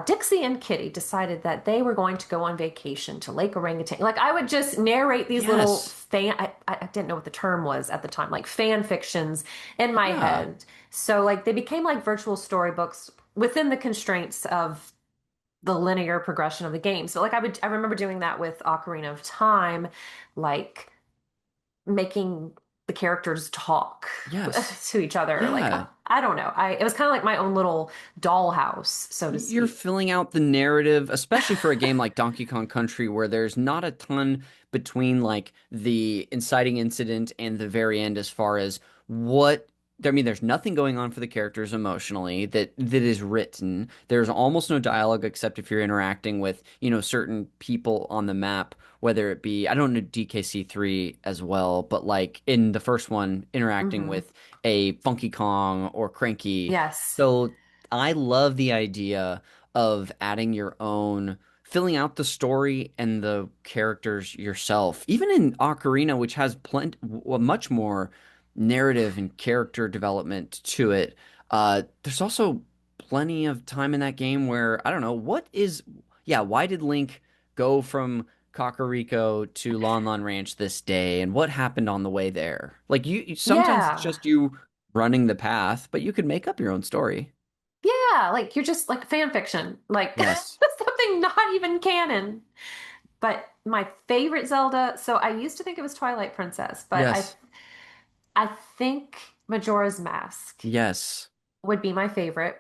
Dixie and Kitty decided that they were going to go on vacation to Lake Orangutan. Like I would just narrate these little Yes. I didn't know what the term was at the time, like fan fictions in my Yeah. head. So like they became like virtual storybooks within the constraints of the linear progression of the game. So like I remember doing that with Ocarina of Time, like making the characters talk Yes. to each other. Like Yeah. I don't know. I it was kind of like my own little dollhouse, so to You're speak. filling out the narrative, especially for a game like Donkey Kong Country, where there's not a ton between like the inciting incident and the very end as far as what I mean, there's nothing going on for the characters emotionally that is written. There's almost no dialogue except if you're interacting with, certain people on the map, whether it be I don't know DKC3 as well, but like in the first one, interacting Hmm. with a Funky Kong or Cranky. Yes. So I love the idea of adding your own, filling out the story and the characters yourself. Even in Ocarina, which has much more narrative and character development to it, there's also plenty of time in that game where I don't know yeah, why did Link go from Kakariko to Lon Lon Ranch this day, and what happened on the way there? Like sometimes it's Yeah. just you running the path, but you could make up your own story. Yeah, like you're just like fan fiction, like Yes. something not even canon. But my favorite Zelda, so I used to think it was Twilight Princess, but I Yes. I think Majora's Mask Yes. would be my favorite.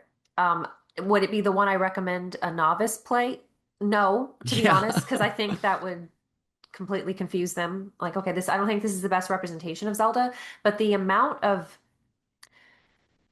Would it be the one I recommend a novice play? No, to be Yeah. honest, because I think that would completely confuse them. Like, okay, this I don't think this is the best representation of Zelda, but the amount of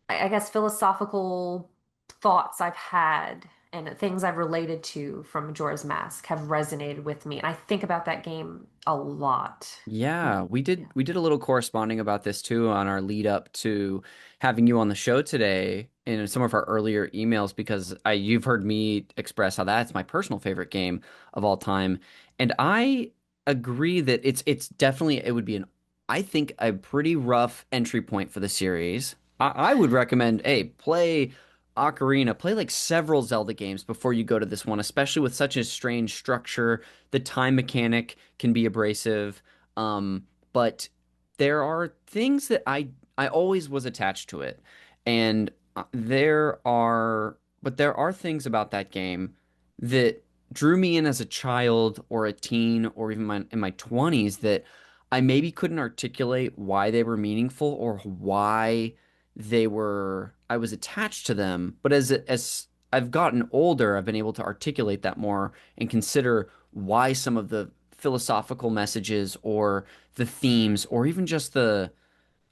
I guess philosophical thoughts I've had and things I've related to from Majora's Mask have resonated with me. And I think about that game a lot. Yeah, we Yeah. did we did a little corresponding about this too on our lead up to having you on the show today in some of our earlier emails because you've heard me express how that's my personal favorite game of all time. And I agree that it's definitely it would be an I think a pretty rough entry point for the series. I would recommend, hey, play Ocarina, play like several Zelda games before you go to this one, especially with such a strange structure. The time mechanic can be abrasive. But there are things that I always was attached to it. And there are things about that game that drew me in as a child or a teen or even in my 20s that I maybe couldn't articulate why they were meaningful or why I was attached to them. But as I've gotten older, I've been able to articulate that more and consider why some of the philosophical messages or the themes or even just the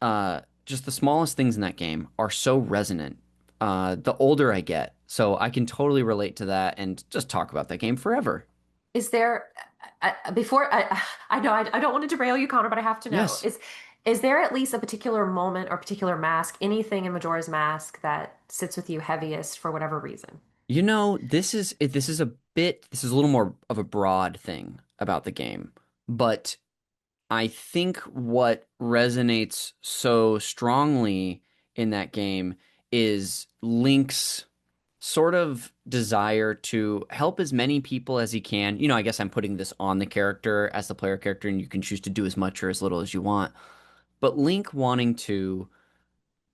smallest things in that game are so resonant. The older I get, so I can totally relate to that and just talk about that game forever. Is there, I know I don't want to derail you, Connor, but I have to know, Yes. is there at least a particular moment or particular mask, anything in Majora's Mask that sits with you heaviest for whatever reason? This is a little more of a broad thing about the game, but I think what resonates so strongly in that game is Link's sort of desire to help as many people as he can. I guess I'm putting this on the character as the player character, and you can choose to do as much or as little as you want. But Link wanting to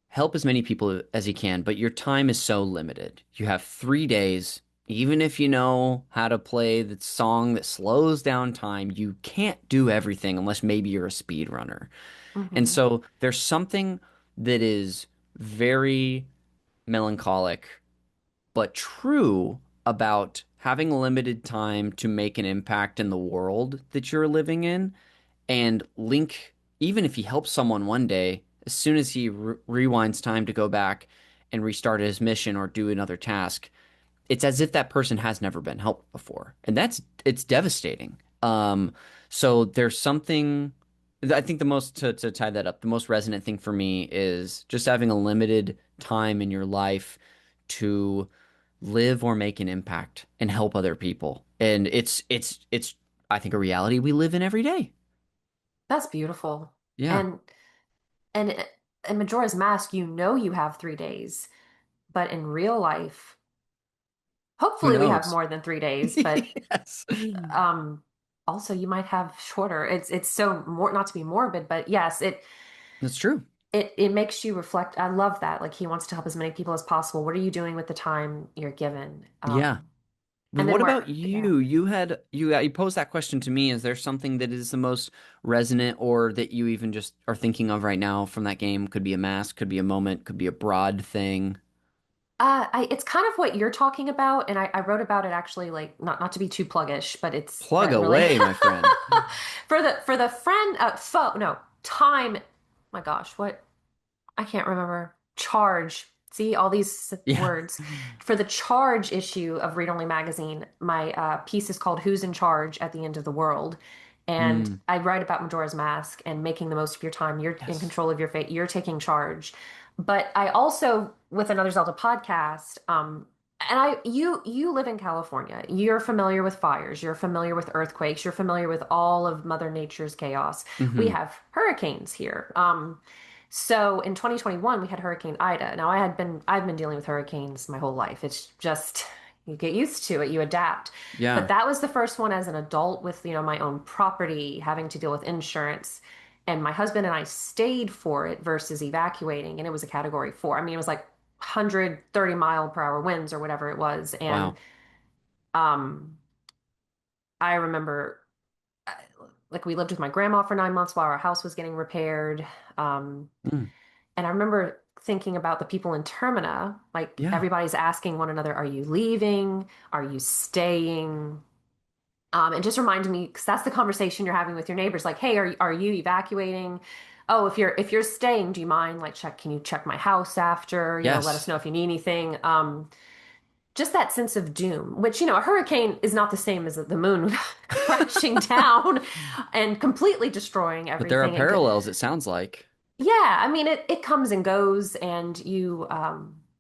help as many people as he can, but your time is so limited. You have 3 days. Even if you know how to play the song that slows down time, you can't do everything unless maybe you're a speedrunner. And Hmm. so there's something that is very melancholic but true about having limited time to make an impact in the world that you're living in. And Link, even if he helps someone one day, as soon as he rewinds time to go back and restart his mission or do another task, it's as if that person has never been helped before. And it's devastating. So there's something, I think to tie that up, the most resonant thing for me is just having a limited time in your life to live or make an impact and help other people. And it's I think a reality we live in every day. That's beautiful. Yeah. And and in Majora's Mask, you know you have 3 days, but in real life, Who hopefully we have knows? more than 3 days, but Yes. um also you might have shorter. It's so more not to be morbid, but yes, That's true. it makes you reflect. I love that. Like he wants to help as many people as possible. What are you doing with the time you're given? Yeah. But And what then about yeah. you? You posed that question to me. Is there something that is the most resonant or that you even just are thinking of right now from that game? Could be a mask, could be a moment, could be a broad thing. It's kind of what you're talking about, and I wrote about it actually, like not to be too pluggish, but it's Plug really away, my friend. for the friend foe no time. My gosh, what I can't remember. Charge. See all these Yeah. words for the charge issue of Read Only Magazine. My piece is called "Who's in Charge at the End of the World," and Mm, I write about Majora's Mask and making the most of your time. You're in yes. control of your fate. You're taking charge. But I also, with another Zelda podcast, and you live in California. You're familiar with fires. You're familiar with earthquakes. You're familiar with all of Mother Nature's chaos. We Hmm. have hurricanes here. So in 2021 we had Hurricane Ida. Now I've been dealing with hurricanes my whole life. It's just you get used to it, you adapt. But Yeah. that was the first one as an adult with, my own property, having to deal with insurance. And my husband and I stayed for it versus evacuating, and it was a category 4. I mean, it was like 130-mile-per-hour winds or whatever it was. And Wow. um I remember like we lived with my grandma for 9 months while our house was getting repaired. Um Mm, And I remember thinking about the people in Termina, like yeah. everybody's asking one another, are you leaving? Are you staying? It just reminded me, because that's the conversation you're having with your neighbors, like, hey, are you evacuating? Oh, if you're staying, do you mind? Like, can you check my house after? Let us Yes. know if you need anything. Just that sense of doom, which, a hurricane is not the same as the moon crashing down and completely destroying But there are everything. parallels, it sounds like. Yeah, I mean it comes and goes, and you.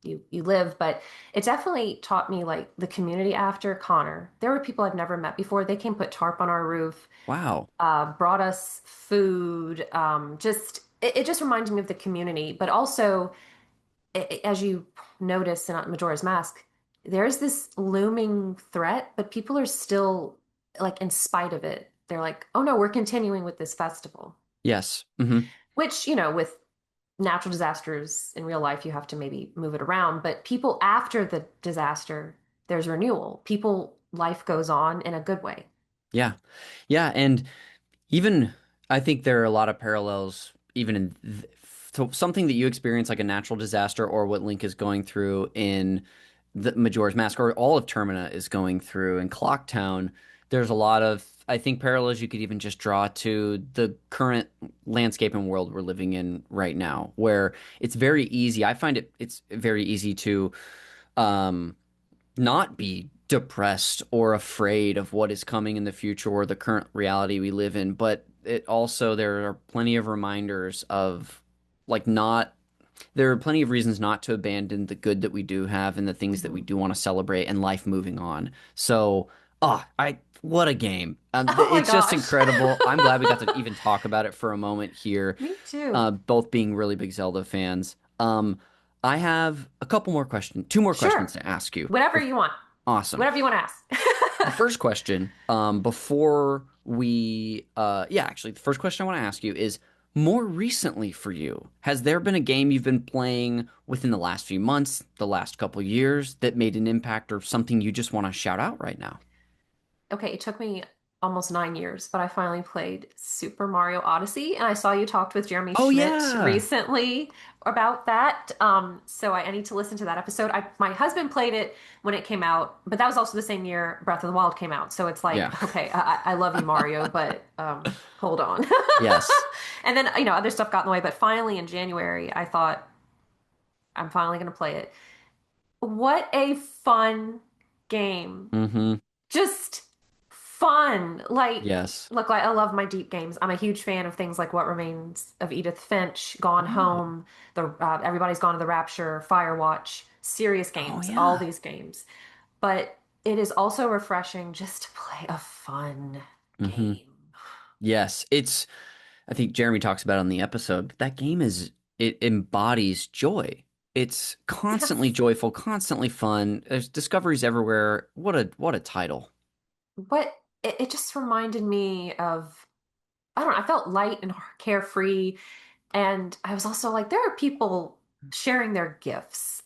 you live. But it definitely taught me like the community after Connor. There were people I've never met before. They came put tarp on our roof, Wow. brought us food. Just it just reminded me of the community, but also as you notice in Majora's Mask, there's this looming threat, but people are still like, in spite of it, they're like, oh no, we're continuing with this festival. Yes. Hmm. Which, with natural disasters in real life, you have to maybe move it around. But people after the disaster, there's renewal. Life goes on in a good way. Yeah. Yeah. And even I think there are a lot of parallels, even in to something that you experience like a natural disaster or what Link is going through in the Majora's Mask or all of Termina is going through in Clocktown. There's a lot of, I think, parallels you could even just draw to the current landscape and world we're living in right now, where it's very easy. I find it's very easy to um, not be depressed or afraid of what is coming in the future or the current reality we live in, but it also there are plenty of reminders of like not there are plenty of reasons not to abandon the good that we do have and the things that we Mhm. do want to celebrate and life moving on. So, I what a game. Oh my It's just gosh. incredible. I'm glad we got to even talk about it for a moment here, Me too. both being really big Zelda fans. I have a couple more questions, two more questions Sure. to ask you. Whatever you want. Awesome. Whatever you want to ask. The first question, before we, yeah, actually, the first question I want to ask you is more recently for you, has there been a game you've been playing within the last few months, the last couple years that made an impact or something you just want to shout out right now? Okay, it took me almost 9 years, but I finally played Super Mario Odyssey, and I saw you talked with Jeremy Oh, Schmidt yeah. recently about that. So I need to listen to that episode. My husband played it when it came out, but that was also the same year Breath of the Wild came out. So it's Yeah. like, okay, I love you, Mario, but hold on. Yes. And then other stuff got in the way, but finally in January, I thought I'm finally going to play it. What a fun game! Mm-hmm. Just fun. Yes. Look, I love my deep games. I'm a huge fan of things like What Remains of Edith Finch, Gone Oh. Home, the Everybody's Gone to the Rapture, Firewatch, serious Oh, games, all yeah. these games. But it is also refreshing just to play a fun Mm-hmm. game. Yes. I think Jeremy talks about it on the episode, but that game it embodies joy. It's constantly Yes. joyful, constantly fun. There's discoveries everywhere. What a title. But it just reminded me of, I don't know, I felt light and carefree. And I was also like, there are people sharing their gifts.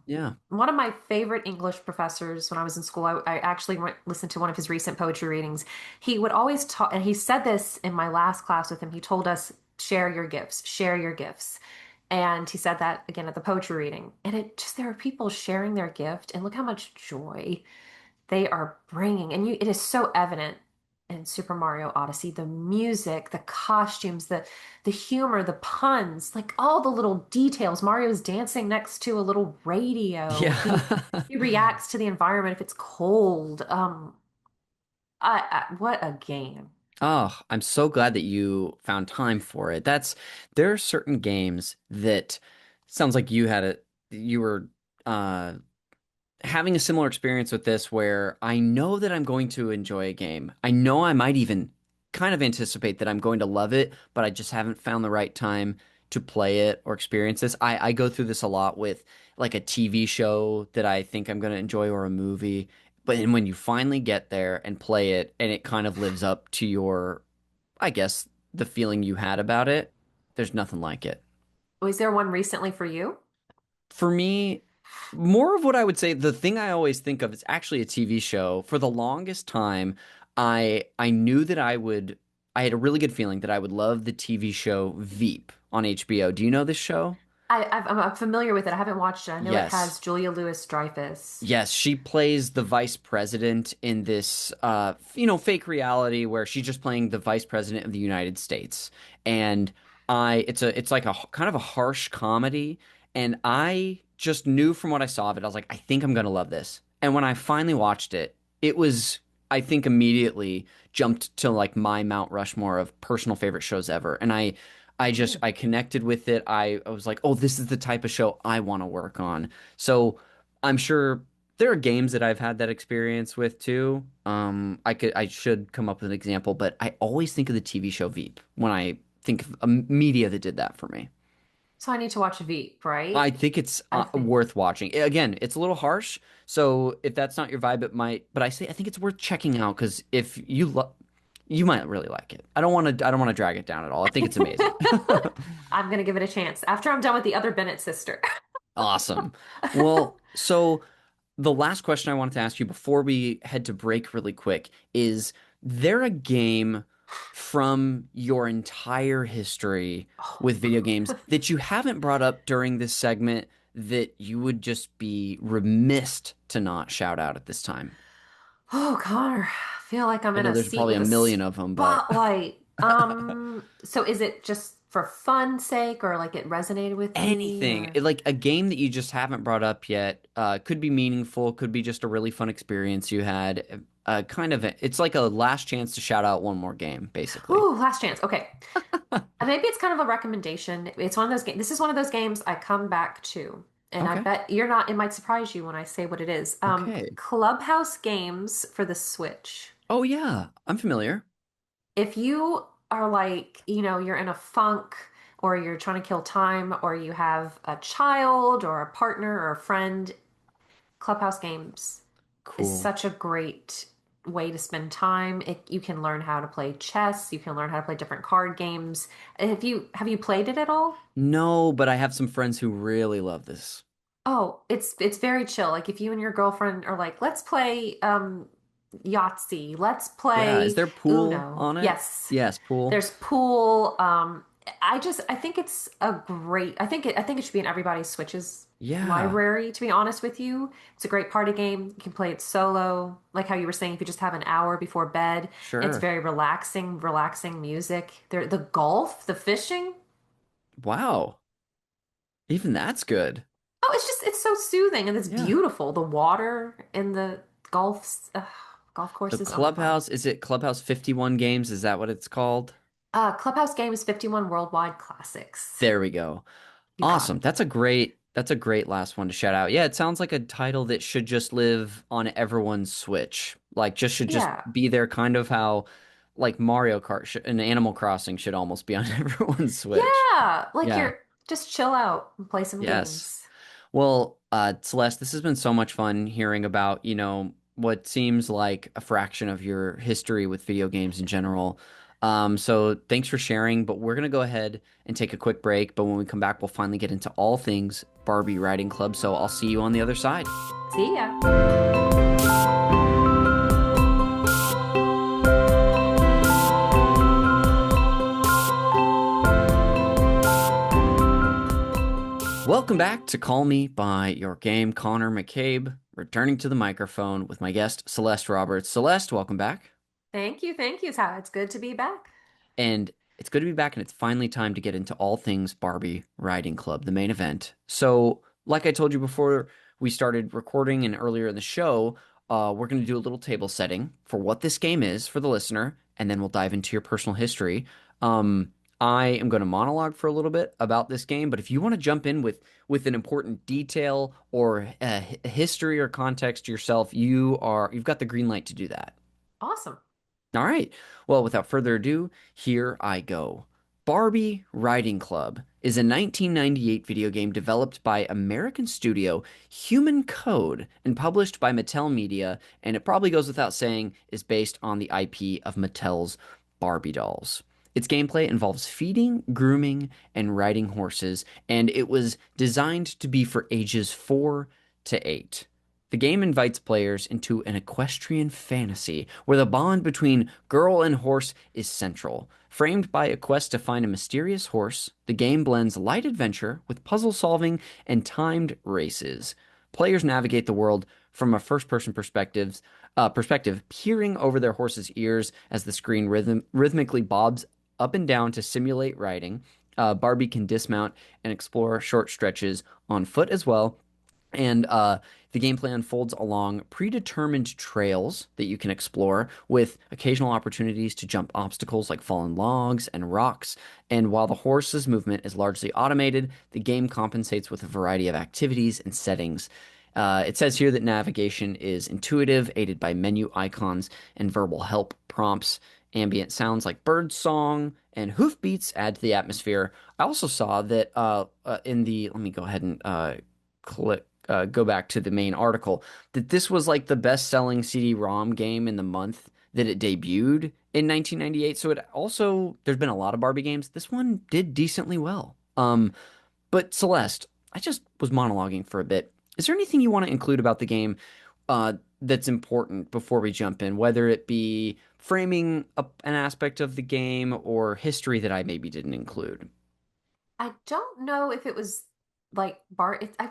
Yeah. One of my favorite English professors when I was in school, I actually listened to one of his recent poetry readings. He would always talk, and he said this in my last class with him. He told us, share your gifts, share your gifts. And he said that again at the poetry reading. And there are people sharing their gift, and look how much joy they are bringing. And it is so evident in Super Mario Odyssey, the music, the costumes, the humor, the puns, like all the little details. Mario's dancing next to a little radio. Yeah. He reacts to the environment if it's cold. What a game. Oh, I'm so glad that you found time for it. There are certain games that sounds like you were uh having a similar experience with this where I know that I'm going to enjoy a game. I know I might even kind of anticipate that I'm going to love it, but I just haven't found the right time to play it or experience this. I go through this a lot with like a TV show that I think I'm going to enjoy or a movie. But and when you finally get there and play it and it kind of lives up to your, I guess, the feeling you had about it, there's nothing like it. Was there one recently for you? For me, more of what I would say, the thing I always think of is actually a TV show. For the longest time, I knew that I had a really good feeling that I would love the TV show Veep on HBO. Do you know this show? I'm familiar with it. I haven't watched it. I know it Yes. has Julia Louis-Dreyfus. Yes, she plays the vice president in this fake reality where she's just playing the vice president of the United States. And it's like a kind of a harsh comedy, and I just knew from what I saw of it, I was like, I think I'm gonna love this. And when I finally watched it, it was I think immediately jumped to like my Mount Rushmore of personal favorite shows ever. And Yeah. I connected with it. I was like, oh, this is the type of show I want to work on. So I'm sure there are games that I've had that experience with too. I should come up with an example, but I always think of the TV show Veep when I think of media that did that for me. So I need to watch Veep, right? I think it's I think. worth watching. Again, it's a little harsh, so if that's not your vibe, it might. But I think it's worth checking out because if you you might really like it. I don't want to drag it down at all. I think it's amazing. I'm gonna give it a chance after I'm done with the other Bennett sister. Awesome. Well, so the last question I wanted to ask you before we head to break really quick is there a game from your entire history Oh. with video games that you haven't brought up during this segment that you would just be remiss to not shout out at this time? Oh, Connor, I feel like I'm I in know a there's seat probably with a a million of them, but spotlight. So is it just for fun sake or like it resonated with me anything or like a game that you just haven't brought up yet could be meaningful, could be just a really fun experience you had. It's like a last chance to shout out one more game, basically. Ooh, last chance. Okay. Maybe it's kind of a recommendation. It's one of those games. This is one of those games I come back to. And I Okay. bet you're not, it might surprise you when I say what it is. Okay. Clubhouse games for the Switch. Oh yeah, I'm familiar. If you are like, you're in a funk or you're trying to kill time or you have a child or a partner or a friend, Clubhouse games is Cool. such a great way to spend time. You can learn how to play chess, you can learn how to play different card games. Have you played it at all? No, but I have some friends who really love this. Oh, it's very chill. Like if you and your girlfriend are like, let's play Yahtzee, let's Yeah, is play there pool Uno. on it? Yes. Yes, pool. There's pool. I think it's a great. I think it should be in everybody's Switches Yeah, library. To be honest with you, it's a great party game. You can play it solo, like how you were saying. If you just have an hour before bed, it's sure. very relaxing. Relaxing music. The golf, the fishing. Wow, even that's good. Oh, it's so soothing and it's Yeah. beautiful. The water in the golf So courses. Oh my God. Clubhouse, is it Clubhouse 51 games? Is that what it's called? Clubhouse Games 51 Worldwide Classics. There we go. You got Awesome. it. That's a great last one to shout out. Yeah, it sounds like a title that should just live on everyone's Switch. Like just should just Yeah. be there kind of how like Mario Kart and Animal Crossing should almost be on everyone's Switch. Yeah. Like Yeah. you're just chill out and play some Yes. games. Well, Celeste, this has been so much fun hearing about, what seems like a fraction of your history with video games in general. So thanks for sharing, but we're gonna go ahead and take a quick break. But when we come back, we'll finally get into all things Barbie Riding Club. So I'll see you on the other side. See ya. Welcome back to Call Me by Your Game. Connor McCabe, returning to the microphone with my guest Celeste Roberts. Celeste, welcome back. Thank you. Thank you, Ty. It's good to be back. And it's good to be back, and it's finally time to get into all things Barbie Riding Club, the main event. So, like I told you before we started recording and earlier in the show, we're going to do a little table setting for what this game is for the listener, and then we'll dive into your personal history. I am going to monologue for a little bit about this game, but if you want to jump in with an important detail or history or context yourself, you've got the green light to do that. Awesome. All right. Well, without further ado, here I go. Barbie Riding Club is a 1998 video game developed by American studio Human Code and published by Mattel Media, and it probably goes without saying is based on the IP of Mattel's Barbie dolls. Its gameplay involves feeding, grooming, and riding horses, and it was designed to be for ages 4 to 8. The game invites players into an equestrian fantasy where the bond between girl and horse is central. Framed by a quest to find a mysterious horse, the game blends light adventure with puzzle solving and timed races. Players navigate the world from a first-person perspective, peering over their horse's ears as the screen rhythmically bobs up and down to simulate riding. Barbie can dismount and explore short stretches on foot as well, And the gameplay unfolds along predetermined trails that you can explore with occasional opportunities to jump obstacles like fallen logs and rocks. And while the horse's movement is largely automated, the game compensates with a variety of activities and settings. It says here that navigation is intuitive, aided by menu icons and verbal help prompts. Ambient sounds like bird song and hoofbeats add to the atmosphere. I also saw that in the, let me go ahead and click go back to the main article, that this was like the best-selling CD-ROM game in the month that it debuted in 1998. So it also, there's been a lot of Barbie games. This one did decently well. But Celeste, I just was monologuing for a bit. Is there anything you want to include about the game that's important before we jump in, whether it be framing an aspect of the game or history that I maybe didn't include? I don't know if it was I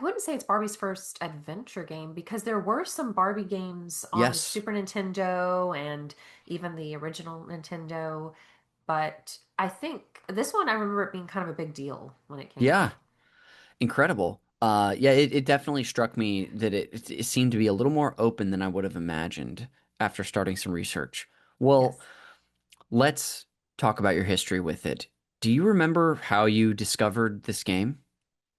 wouldn't say it's Barbie's first adventure game because there were some Barbie games on the Yes. Super Nintendo and even the original Nintendo, but I think this one I remember it being kind of a big deal when it came Yeah. out. Incredible. Yeah, it definitely struck me that it seemed to be a little more open than I would have imagined after starting some research. Well, Yes. let's talk about your history with it. Do you remember how you discovered this game?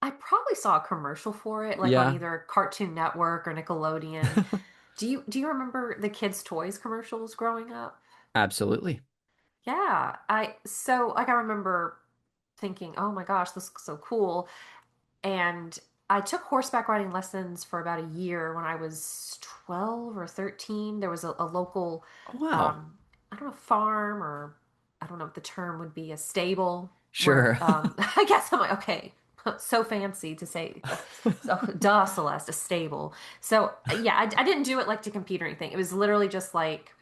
I probably saw a commercial for it like on Yeah, either Cartoon Network or Nickelodeon. Do you remember the kids' toys commercials growing up? absolutely. Yeah, I remember thinking, "Oh my gosh, this looks so cool." And I took horseback riding lessons for about a year when I was 12 or 13. There was a local, Oh, wow. um, I don't know, farm or I don't know if the term would be a stable where Sure. I guess I'm like, okay, so fancy to say. So, duh, Celeste, a stable. So, yeah, I didn't do it like to compete or anything. It was literally just like,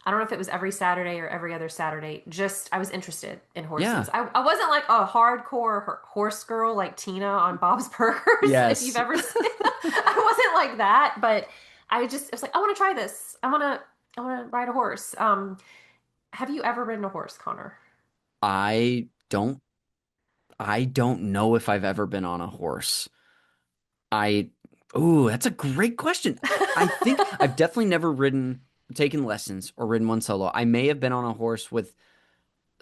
I don't know if it was every Saturday or every other Saturday. Just I was interested in horses. Yeah. I wasn't like a hardcore horse girl like Tina on Bob's Burgers, if you've Yes. ever seen. I wasn't like that, but I was like, I want to try this. I want to ride a horse. Have you ever ridden a horse, Connor? I don't I don't know if I've ever been on a horse. I Ooh, that's a great question. I think I've definitely never taken lessons or ridden one solo. I may have been on a horse with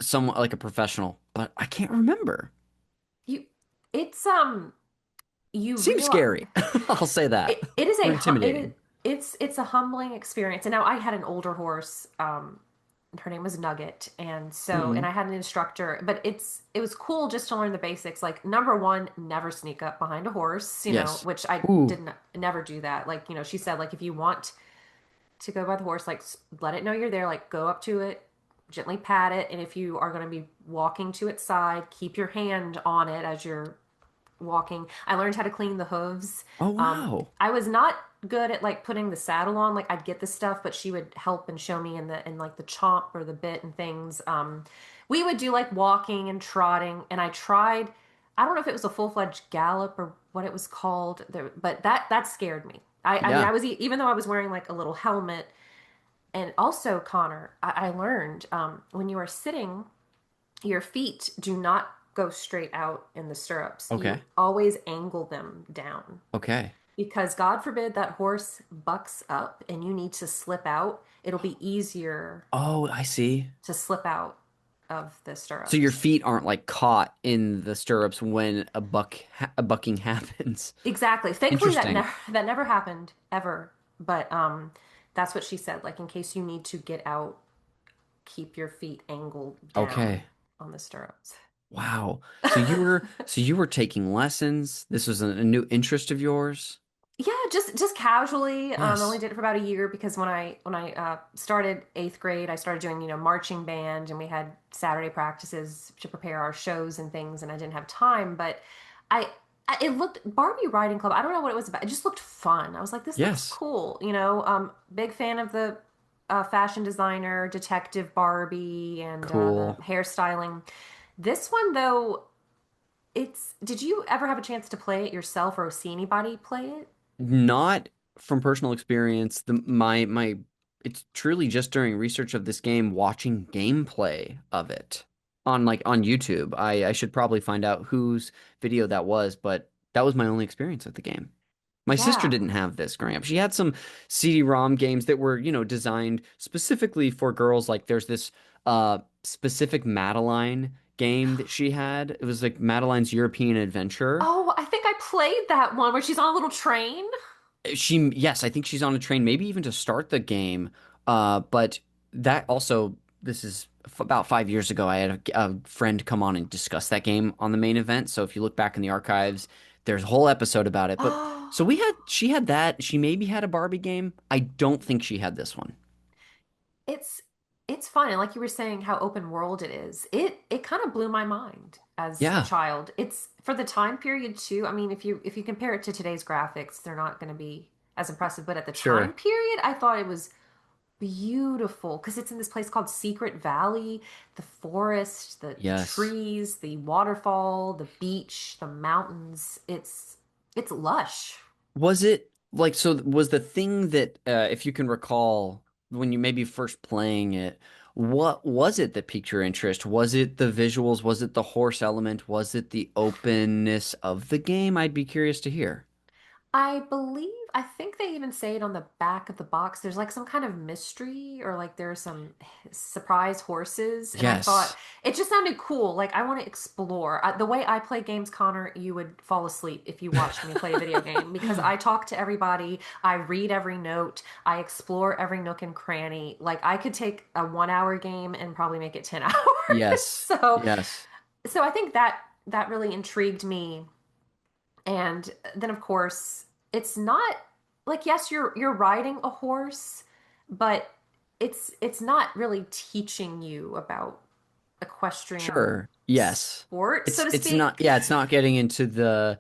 someone like a professional, but I can't remember. you, it's you Seems realize scary. I'll say that. it is Or it intimidating. it's a humbling experience. And now I had an older horse. Her name was Nugget, and Mm, I had an instructor. But it was cool just to learn the basics. Like number one, never sneak up behind a horse. yes. Which I Ooh. didn't never do that. Like she said, like if you want to go by the horse, like let it know you're there. Like go up to it, gently pat it, and if you are going to be walking to its side, keep your hand on it as you're walking. I learned how to clean the hooves. Oh wow. I was not good at like putting the saddle on. Like I'd get the stuff, but she would help and show me in like the chomp or the bit and things. We would do like walking and trotting, and I tried. I don't know if it was a full fledged gallop or what it was called, but that scared me. I mean, Yeah. even though I was wearing like a little helmet, and also Connor, I learned when you are sitting your feet do not go straight out in the stirrups. You Okay. always angle them down Okay. because God forbid that horse bucks up and you need to slip out. It'll be easier Oh, I see. to slip out of the So your stirrups. feet aren't like caught in the stirrups when a bucking happens. Exactly. Thankfully, Interesting. that never happened ever. But that's what she said. Like in case you need to get out, keep your feet angled down Okay. on the stirrups. Wow. So you were taking lessons. This was a new interest of yours? Yeah, just casually. I only Yes. did it for about a year because when I started eighth grade, I started doing marching band, and we had Saturday practices to prepare our shows and things, and I didn't have time. But I, it looked Barbie Riding Club. I don't know what it was about. It just looked fun. I was like, this looks Yes. cool. Big fan of the fashion designer, Detective Barbie, and the Cool. hairstyling. This one though, it's. Did you ever have a chance to play it yourself or see anybody play it? Not from personal experience. My it's truly just during research of this game, watching gameplay of it on YouTube. I should probably find out whose video that was, but that was my only experience with the game. My sister Yeah. didn't have this growing up. She had some CD-ROM games that were, designed specifically for girls. Like there's this specific Madeline game that she had. It was like Madeline's European Adventure. Oh, I think I played that one where she's on a little train. Yes, I think she's on a train, maybe even to start the game. But that also, this is about 5 years ago. I had a friend come on and discuss that game on the main event. So if you look back in the archives, there's a whole episode about it. But so Oh, she had that. She maybe had a Barbie game. I don't think she had this one. it's it's fun. And like you were saying, how open world it is. It kind of blew my mind as a Yeah, child. It's for the time period too. I mean, if you compare it to today's graphics, they're not going to be as impressive. But at the time sure. period, I thought it was beautiful because it's in this place called Secret Valley, the forest, the Yes. trees, the waterfall, the beach, the mountains. It's lush. Was it like so? Was the thing that, if you can recall, when you maybe first playing it, what was it that piqued your interest? Was it the visuals? Was it the horse element? Was it the openness of the game? I'd be curious to hear. I think they even say it on the back of the box. There's like some kind of mystery or like there's some surprise horses. And I thought Yes. it just sounded cool. Like I want to explore. The way I play games, Connor, you would fall asleep if you watched me play a video game because I talk to everybody. I read every note. I explore every nook and cranny. Like I could take a 1 hour game and probably make it 10 hours. Yes. So, Yes. so I think that really intrigued me and then of course, it's not like yes, you're riding a horse, but it's not really teaching you about equestrian Sure. Yes. sport, so to It's not, speak. yeah, it's not getting into the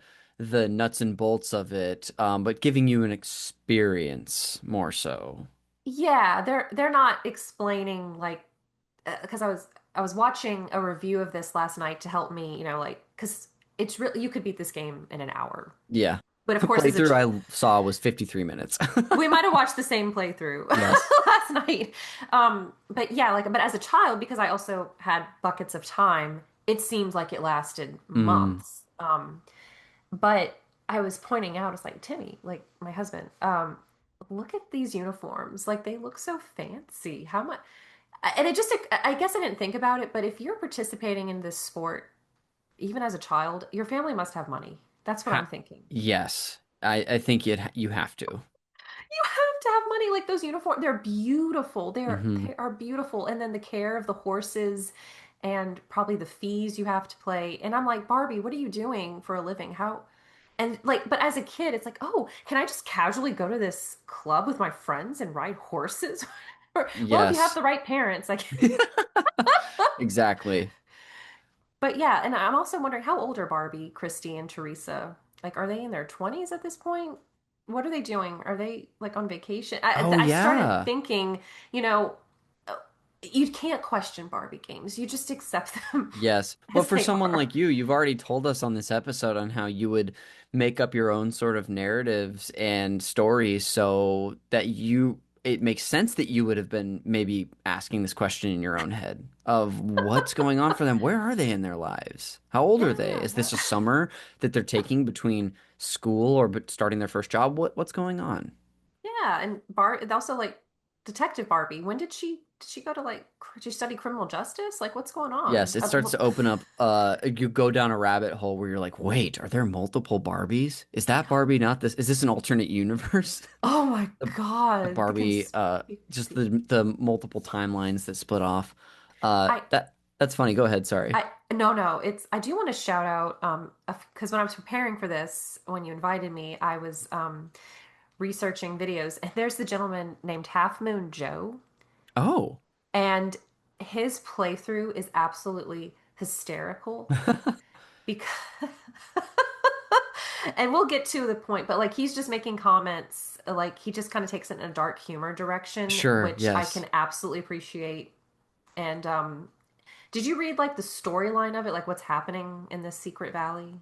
nuts and bolts of it, but giving you an experience more so. Yeah, they're not explaining like because I was watching a review of this last night to help me, like because it's really you could beat this game in an hour. Yeah. But of The course, playthrough I saw was 53 minutes. we might have watched the same playthrough Yes. last night. But yeah, but as a child, because I also had buckets of time, it seemed like it lasted Mm, months. But I was pointing out, it's like, Timmy, like my husband, look at these uniforms. Like they look so fancy. How much? And it just, I guess I didn't think about it, but if you're participating in this sport, even as a child, your family must have money. That's what ha I'm thinking. yes. I think you have to. You have to have money. Like those uniforms, they're beautiful. Hmm. They are beautiful. And then the care of the horses and probably the fees you have to play. And I'm like, Barbie, what are you doing for a living? How? And like, but as a kid, it's like, oh, can I just casually go to this club with my friends and ride horses? Well, if you have Yes. the right parents, like, Exactly. but yeah. And I'm also wondering how old are Barbie, Christy, and Teresa? Like, are they in their 20s at this point? What are they doing? Are they like on vacation? Oh I started yeah. thinking, you know, uh, you can't question Barbie games. You just accept them Yes. But as for they someone are. like you, you've already told us on this episode on how you would make up your own sort of narratives and stories so that it makes sense that you would have been maybe asking this question in your own head of what's going on for them. Where are they in their lives? How old are they? Yeah, Is this a summer that they're taking between school or starting their first job? What's going on? yeah, and also like Detective Barbie. When did she go to like did she study criminal justice? Like, what's going Yes, on? it starts to open up. You go down a rabbit hole where you're like, wait, are there multiple Barbies? Is that Barbie not this? Is this an alternate universe? Oh my The, the God, the Barbie, just conspiracy. the multiple timelines that split off. I That's funny. Go ahead. Sorry. I no no it's I do want to shout out because when I was preparing for this when you invited me I was researching videos and there's the gentleman named Half Moon Joe Oh, and his playthrough is absolutely hysterical because and we'll get to the point but like he's just making comments like he just kind of takes it in a dark humor direction sure. which I Yes. can absolutely appreciate and did you read like the storyline of it, like what's happening in this secret valley?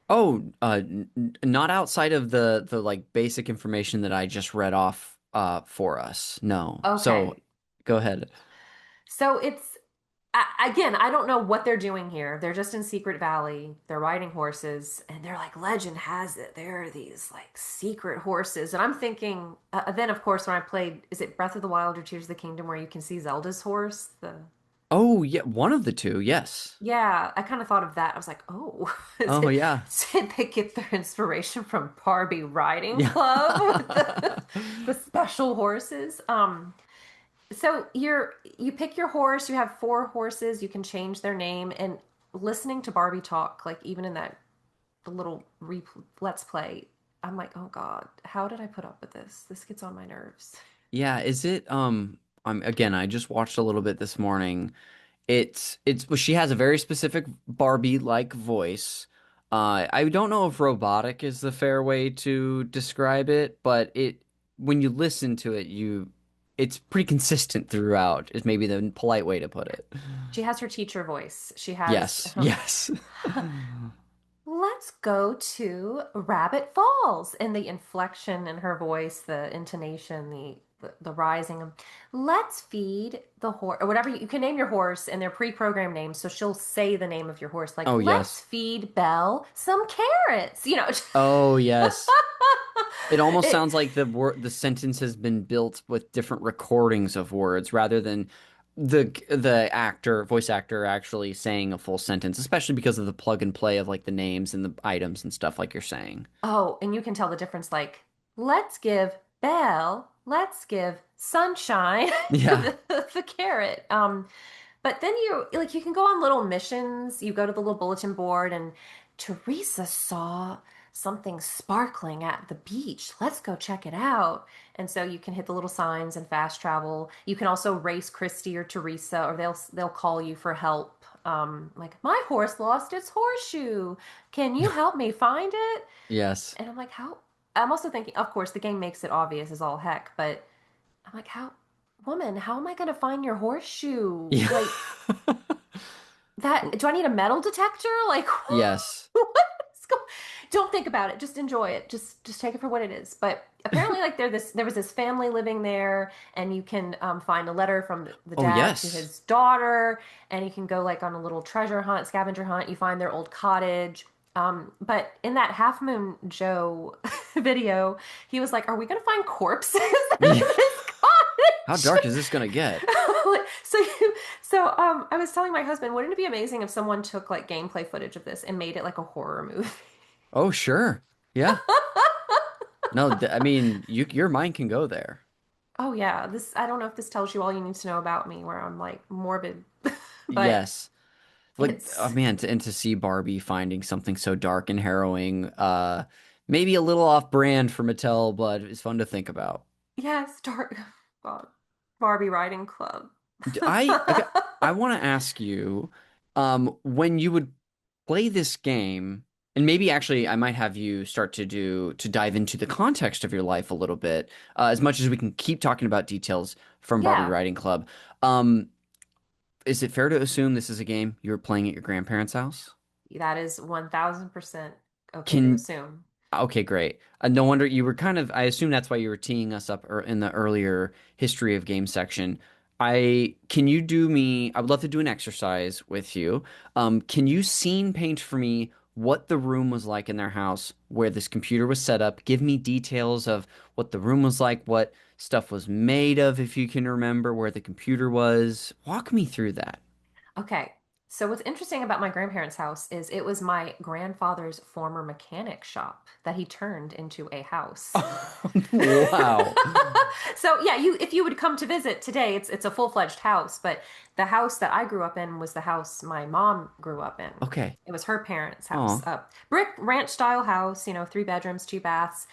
Oh, not outside of the like basic information that I just read off for us. No. So Okay. go ahead. So it's Again, I don't know what they're doing here. They're just in Secret Valley. They're riding horses, and they're like, legend has it there are these like secret horses. And I'm thinking, then of course, when I played, is it Breath of the Wild or Tears of the Kingdom, where you can see Zelda's horse? The Oh, yeah, one of the two, yes. Yeah, I kind of thought of that. I was like, oh, Oh, yeah. did they get their inspiration from Barbie Riding Yeah. Club with the special horses? So you pick your horse. You have four horses. You can change their name. And listening to Barbie talk, like even in that little let's play, I'm like, oh God, how did I put up with this? This gets on my nerves. Yeah, is it again, I just watched a little bit this morning. Well, she has a very specific Barbie-like voice. I don't know if robotic is the fair way to describe it, but it when you listen to it, you it's pretty consistent throughout, is maybe the polite way to put it. She has her teacher voice. She has Yes, yes. let's go to Rabbit Falls. And the inflection in her voice, the intonation, the rising. Let's feed the horse, or whatever you can name your horse, and they're pre-programmed names. So she'll say the name of your horse, like, Oh, let's yes. feed Belle some carrots. Oh, yes. It almost it, sounds like the sentence has been built with different recordings of words rather than the voice actor actually saying a full sentence, especially because of the plug and play of like the names and the items and stuff like you're saying. oh, and you can tell the difference, like, let's give Belle, let's give Sunshine Yeah. the carrot. But then you can go on little missions. You go to the little bulletin board, and Teresa saw something sparkling at the beach. Let's go check it out. And so you can hit the little signs and fast travel. You can also race Christy or Teresa, or they'll call you for help. Like, my horse lost its horseshoe. Can you help me find it? Yes. And I'm like, how? I'm also thinking, of course, the game makes it obvious as all heck, but I'm like, woman, how am I going to find your horseshoe? Yeah. Like, that, do I need a metal detector? Like, Yes. what's go- don't think about it. Just enjoy it. Just take it for what it is. But apparently, like, there was this family living there, and you can find a letter from the Oh, dad to yes. his daughter, and you can go like on a little treasure hunt, scavenger hunt. You find their old cottage. But in that Half Moon Joe video, he was like, "Are we gonna find corpses in Yeah. this How cottage?" dark is this gonna get? so I was telling my husband, wouldn't it be amazing if someone took like gameplay footage of this and made it like a horror movie? Oh, sure. Yeah. No, I mean, your mind can go there. Oh yeah, this I don't know if this tells you all you need to know about me, where I'm like morbid, but Yes. Like, oh it's man, and to see Barbie finding something so dark and harrowing, maybe a little off brand for Mattel, but it's fun to think about. yes, dark God, Barbie Riding Club. Okay, I want to ask you, when you would play this game, and maybe actually I might have you start to dive into the context of your life a little bit, as much as we can keep talking about details from Barbie Yeah, Riding Club. Um, is it fair to assume this is a game you were playing at your grandparents' house? that is 1000% okay to Can assume. Okay, great. No wonder you were I assume that's why you were teeing us up in the earlier history of game section. Can you do me, I would love to do an exercise with you. Can you scene paint for me what the room was like in their house where this computer was set up? Give me details of what the room was like, what stuff was made of, if you can remember where the computer was. Walk me through that. Okay. So what's interesting about my grandparents' house is it was my grandfather's former mechanic shop that he turned into a house. Wow. So yeah, you if you would come to visit today, it's a full-fledged house, but the house that I grew up in was the house my mom grew up in. Okay. It was her parents' house. Oh, Brick ranch style house, 3 bedrooms, 2 baths.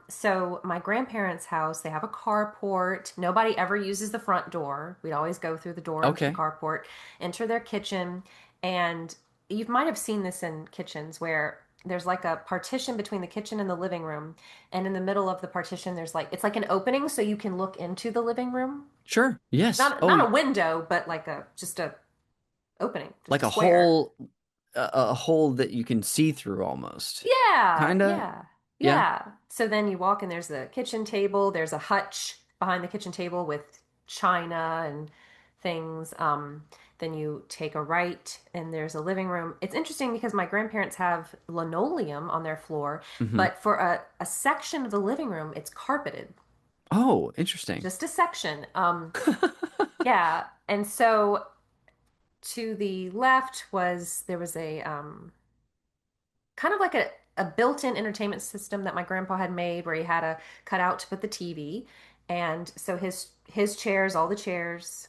So my grandparents' house, they have a carport. Nobody ever uses the front door. We'd always go through the door into the okay. carport, enter their kitchen, and you might have seen this in kitchens where there's like a partition between the kitchen and the living room, and in the middle of the partition there's like it's like an opening so you can look into the living room. Sure. Yes. Not a window, but like a just a opening, just Like a square. a hole that you can see through almost. Yeah, Kinda? yeah, Yeah. yeah. So then you walk and there's the kitchen table. There's a hutch behind the kitchen table with china and things. Then you take a right, and there's a living room. It's interesting because my grandparents have linoleum on their floor, Hmm. but for a section of the living room, it's carpeted. Oh, interesting. Just a section. Yeah. And so to the left was there was a kind of like a built-in entertainment system that my grandpa had made where he had a cutout to put the TV. And so his chairs, all the chairs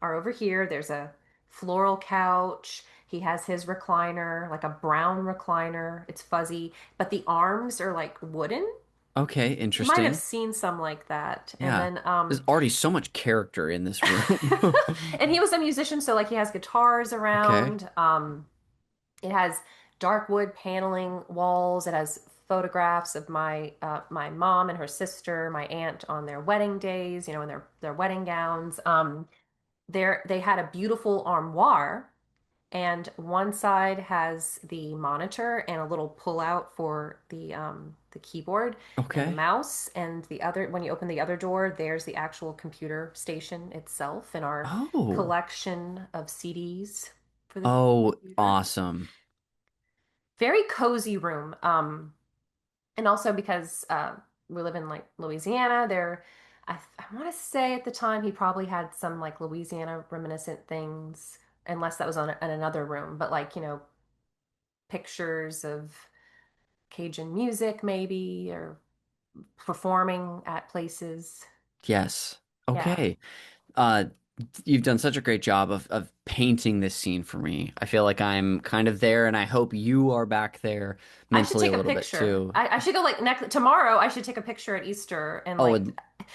are over here. There's a floral couch. He has his recliner, like a brown recliner. It's fuzzy, but the arms are like wooden. Okay, You might have interesting. seen some like that. And Yeah. then There's already so much character in this room. and he was a musician, so like he has guitars Okay. around. It has dark wood paneling walls. It has photographs of my mom and her sister, my aunt on their wedding days, in their wedding gowns. They had a beautiful armoire, and one side has the monitor and a little pullout for the keyboard and the Okay. mouse, and the other when you open the other door, there's the actual computer station itself and our Oh. collection of CDs for the Oh, computer. awesome. Very cozy room. And also because we live in like Louisiana, I want to say at the time he probably had some like Louisiana reminiscent things, unless that was in another room. But like pictures of Cajun music maybe or performing at places. Yes. Yeah, Okay. Uh, you've done such a great job of painting this scene for me. I feel like I'm kind of there, and I hope you are back there I should mentally a take a little bit picture. too. I should go like next tomorrow. I should take a picture at Easter and Oh, like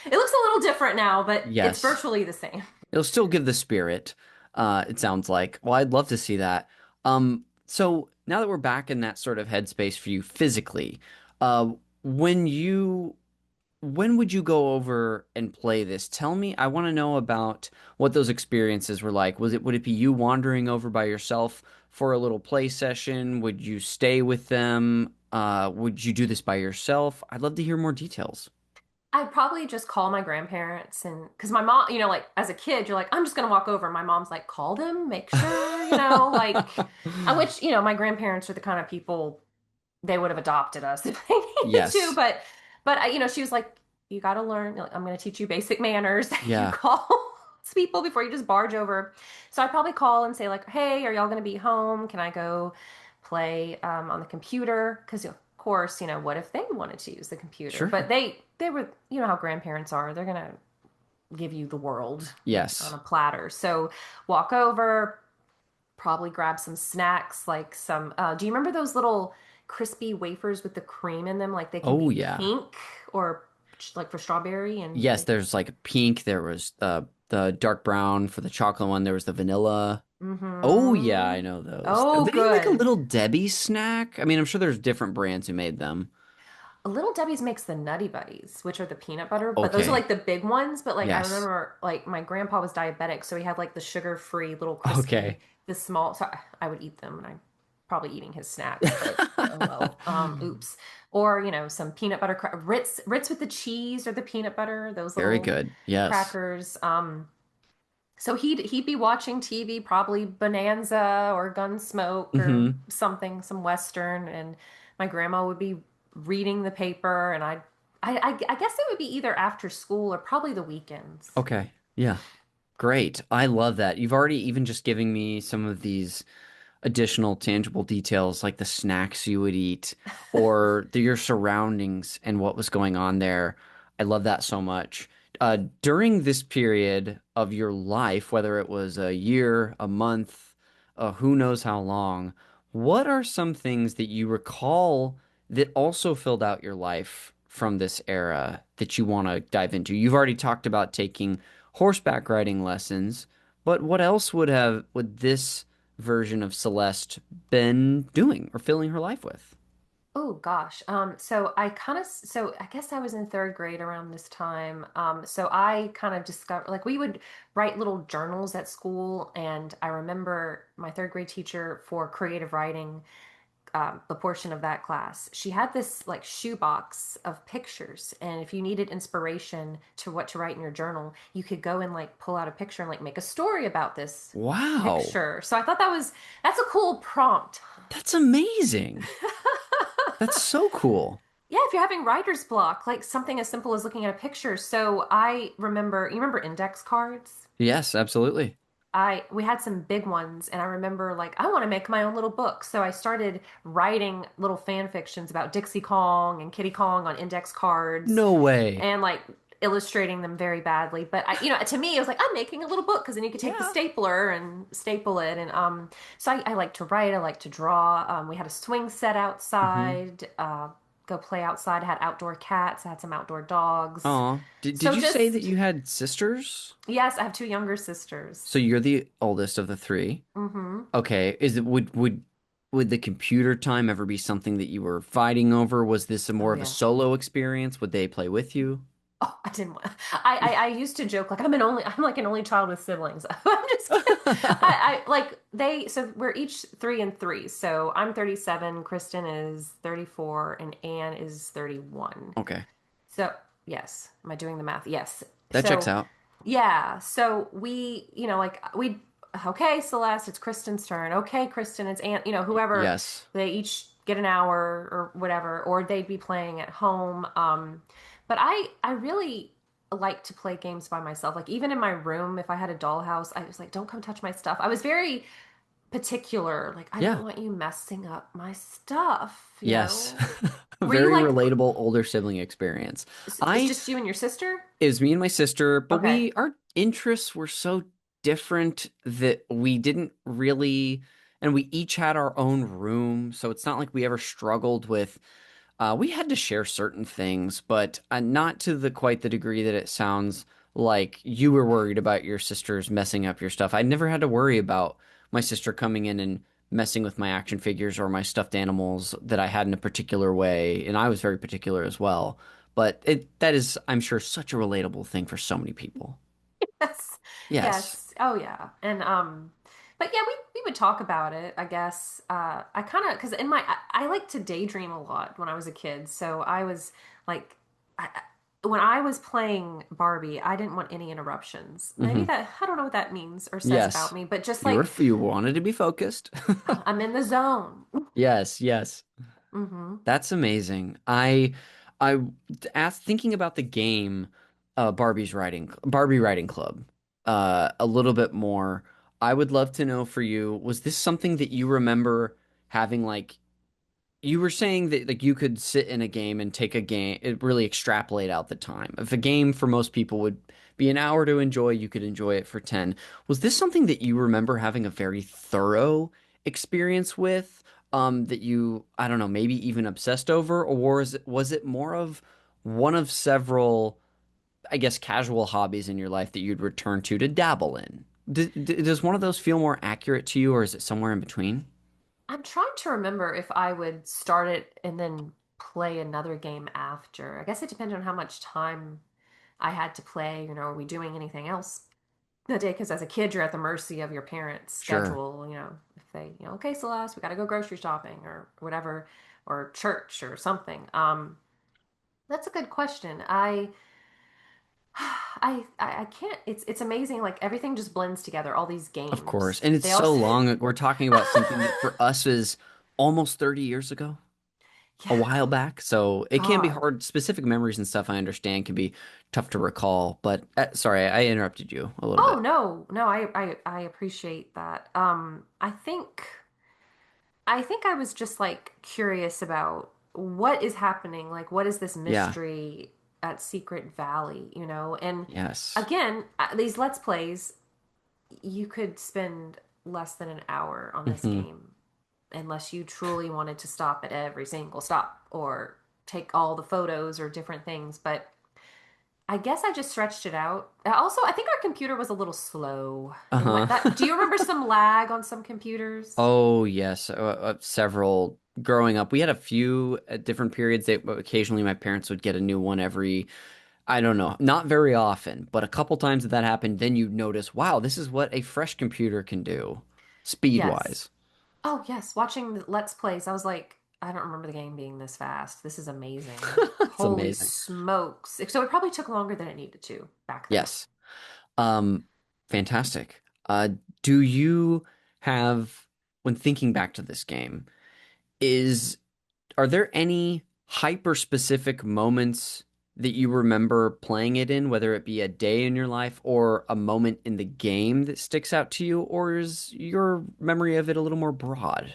it looks a little different now, but it's yes. virtually the same. It'll still give the spirit, it sounds like. Well, I'd love to see that. So now that we're back in that sort of headspace for you physically, when when would you go over and play this? Tell me, I want to know about what those experiences were like. Would it be you wandering over by yourself for a little play session? Would you stay with them? Would you do this by yourself? I'd love to hear more details. I'd probably just call my grandparents and because my mom, like as a kid, you're like, I'm just gonna walk over. My mom's like, call them, make sure, like which, my grandparents are the kind of people they would have adopted us if they needed to, Yes. but she was like, you gotta learn, like, I'm gonna teach you basic manners that you Yeah. call people before you just barge over. So I'd probably call and say, like, hey, are y'all gonna be home? Can I go play on the computer? Because of course, what if they wanted to use the computer? But Sure. they were, how grandparents are. They're gonna give you the world on Yes. a platter. So walk over, probably grab some snacks, like some. Do you remember those little crispy wafers with the cream in them? Like they can Oh, be yeah. pink or like for strawberry, and Yes, they can. there's like pink, there was the dark brown for the chocolate one, there was the vanilla. Oh yeah, Mm-hmm. I know those. Are Oh, they like a good. little Debbie snack? I mean, I'm sure there's different brands who made them. Little Debbie's makes the Nutty Buddies, which are the peanut butter, but those are Okay. like the big ones. But like I Yes. remember, like my grandpa was diabetic, so he had like the sugar-free little crispy, Okay. the small. So I would eat them, and I'm probably eating his snacks, but oh well. Oops. Or some peanut butter Ritz with the cheese or the peanut butter, those Very little good. Yes. crackers. So he'd be watching TV, probably Bonanza or Gunsmoke or Hmm. something, some Western, and my grandma would be reading the paper, and I guess it would be either after school or probably the weekends. Okay. Yeah. Great. I love that. You've already even just giving me some of these additional tangible details like the snacks you would eat or your surroundings and what was going on there. I love that so much. During this period of your life, whether it was a year, a month, who knows how long, what are some things that you recall that also filled out your life from this era that you want to dive into? You've already talked about taking horseback riding lessons, but what else would this version of Celeste been doing or filling her life with? Oh gosh. So I guess I was in third grade around this time. So I kind of discovered like we would write little journals at school, and I remember my third grade teacher for creative writing the portion of that class, she had this like shoebox of pictures, and if you needed inspiration to what to write in your journal, you could go and like pull out a picture and like make a story about this Wow. picture. So I thought that's a cool prompt. That's amazing. That's so cool. Yeah, if you're having writer's block, like something as simple as looking at a picture. So I remember, you remember index cards? Yes, absolutely. I we had some big ones, and I remember like I want to make my own little book. So I started writing little fan fictions about Dixie Kong and Kitty Kong on index cards No way. and like illustrating them very badly. But to me, it was like I'm making a little book because then you could take the Yeah. stapler and staple it. And so I like to write. I like to draw. We had a swing set Hmm. outside. Go play outside. I had outdoor cats. I had some outdoor dogs. Aw. Did So you say that just you had sisters? yes, I have two younger So sisters. you're the oldest of the three. Mm-hmm. Okay. Is it would the computer time ever be something that you were fighting over? Was this a more Oh of a yeah. solo experience? Would they play with you? Oh, I didn't want. I used to joke like I'm like an only child with siblings. I'm just kidding. I like they. So we're each 3 and 3. So I'm 37. Kristen is 34, and Anne is 31. Okay. So yes, am I doing the math? Yes. That checks So out. yeah. So we okay, Celeste, it's Kristen's turn. Okay, Kristen, it's Aunt. Whoever Yes. they each get an hour or whatever, or they'd be playing at home. But I really like to play games by myself. Like even in my room, if I had a dollhouse, I was like, don't come touch my stuff. I was very particular. Like I don't Yeah. want you messing up my stuff. Yes. A Were you very like? relatable older sibling experience. It's I just you and your sister? It was me and my sister, but Okay. we our interests were so different that we didn't really, and we each had our own room, so it's not like we ever struggled with. We had to share certain things, but not to the quite the degree that it sounds like you were worried about your sisters messing up your stuff. I never had to worry about my sister coming in and messing with my action figures or my stuffed animals that I had in a particular way, and I was very particular as well. But that is, I'm sure, such a relatable thing for so many people. Yes. Yes. Yes. Oh yeah. And but yeah, we would talk about it, I guess. I kind of cuz I like to daydream a lot when I was a kid. So I was like when I was playing Barbie, I didn't want any interruptions. Maybe Hmm. that I don't know what that means or says about Yes. me, but just like You wanted to be focused. I'm in the zone. Yes, yes. Hmm. That's amazing. I asked thinking about the game Barbie Riding Club a little bit more. I would love to know for you, was this something that you remember having like you were saying that like you could sit in a game and take a game, it really extrapolate out the time. If a game for most people would be an hour to enjoy, you could enjoy it for 10. Was this something that you remember having a very thorough experience with, that you, I don't know, maybe even obsessed over, or was it more of one of several, I guess, casual hobbies in your life that you'd return to dabble in? Does one of those feel more accurate to you, or is it somewhere in between? I'm trying to remember if I would start it and then play another game after. I guess it depended on how much time I had to play. Are we doing anything else that day? Because as a kid, you're at the mercy of your parents' Sure. schedule. If they, okay, Celeste, we got to go grocery shopping or whatever, or church or something. That's a good question. I can't. It's amazing. Like everything just blends together. All these Of course. games. And it's They all. so long. We're talking about something that for us is almost 30 years ago, a Yeah. while back. So it can be God. hard. Specific memories and stuff I understand can be tough to recall. But sorry, I interrupted you a little Oh bit. no, no, I appreciate that. I think I was just like curious about what is happening, like what is this Yeah. mystery at Secret Valley, And Yes. again, these Let's Plays, you could spend less than an hour on this Hmm. game unless you truly wanted to stop at every single stop or take all the photos or different things, but I guess I just stretched it out. Also, I think our computer was a little slow. It went that. Do you remember Uh-huh. some lag on some computers? Oh, yes. Several growing up. We had a few at different periods that occasionally my parents would get a new one every, I don't know, not very often, but a couple times that happened, then you'd notice, wow, this is what a fresh computer can do, speed Yes. wise. Oh, yes, watching the Let's Plays, I was like, I don't remember the game being this fast. This is amazing. It's Holy amazing. smokes. So it probably took longer than it needed to back then. Yes. Um, Fantastic. Do you have, when thinking back to this game, is are there any hyper specific moments that you remember playing it in, whether it be a day in your life or a moment in the game that sticks out to you, or is your memory of it a little more broad?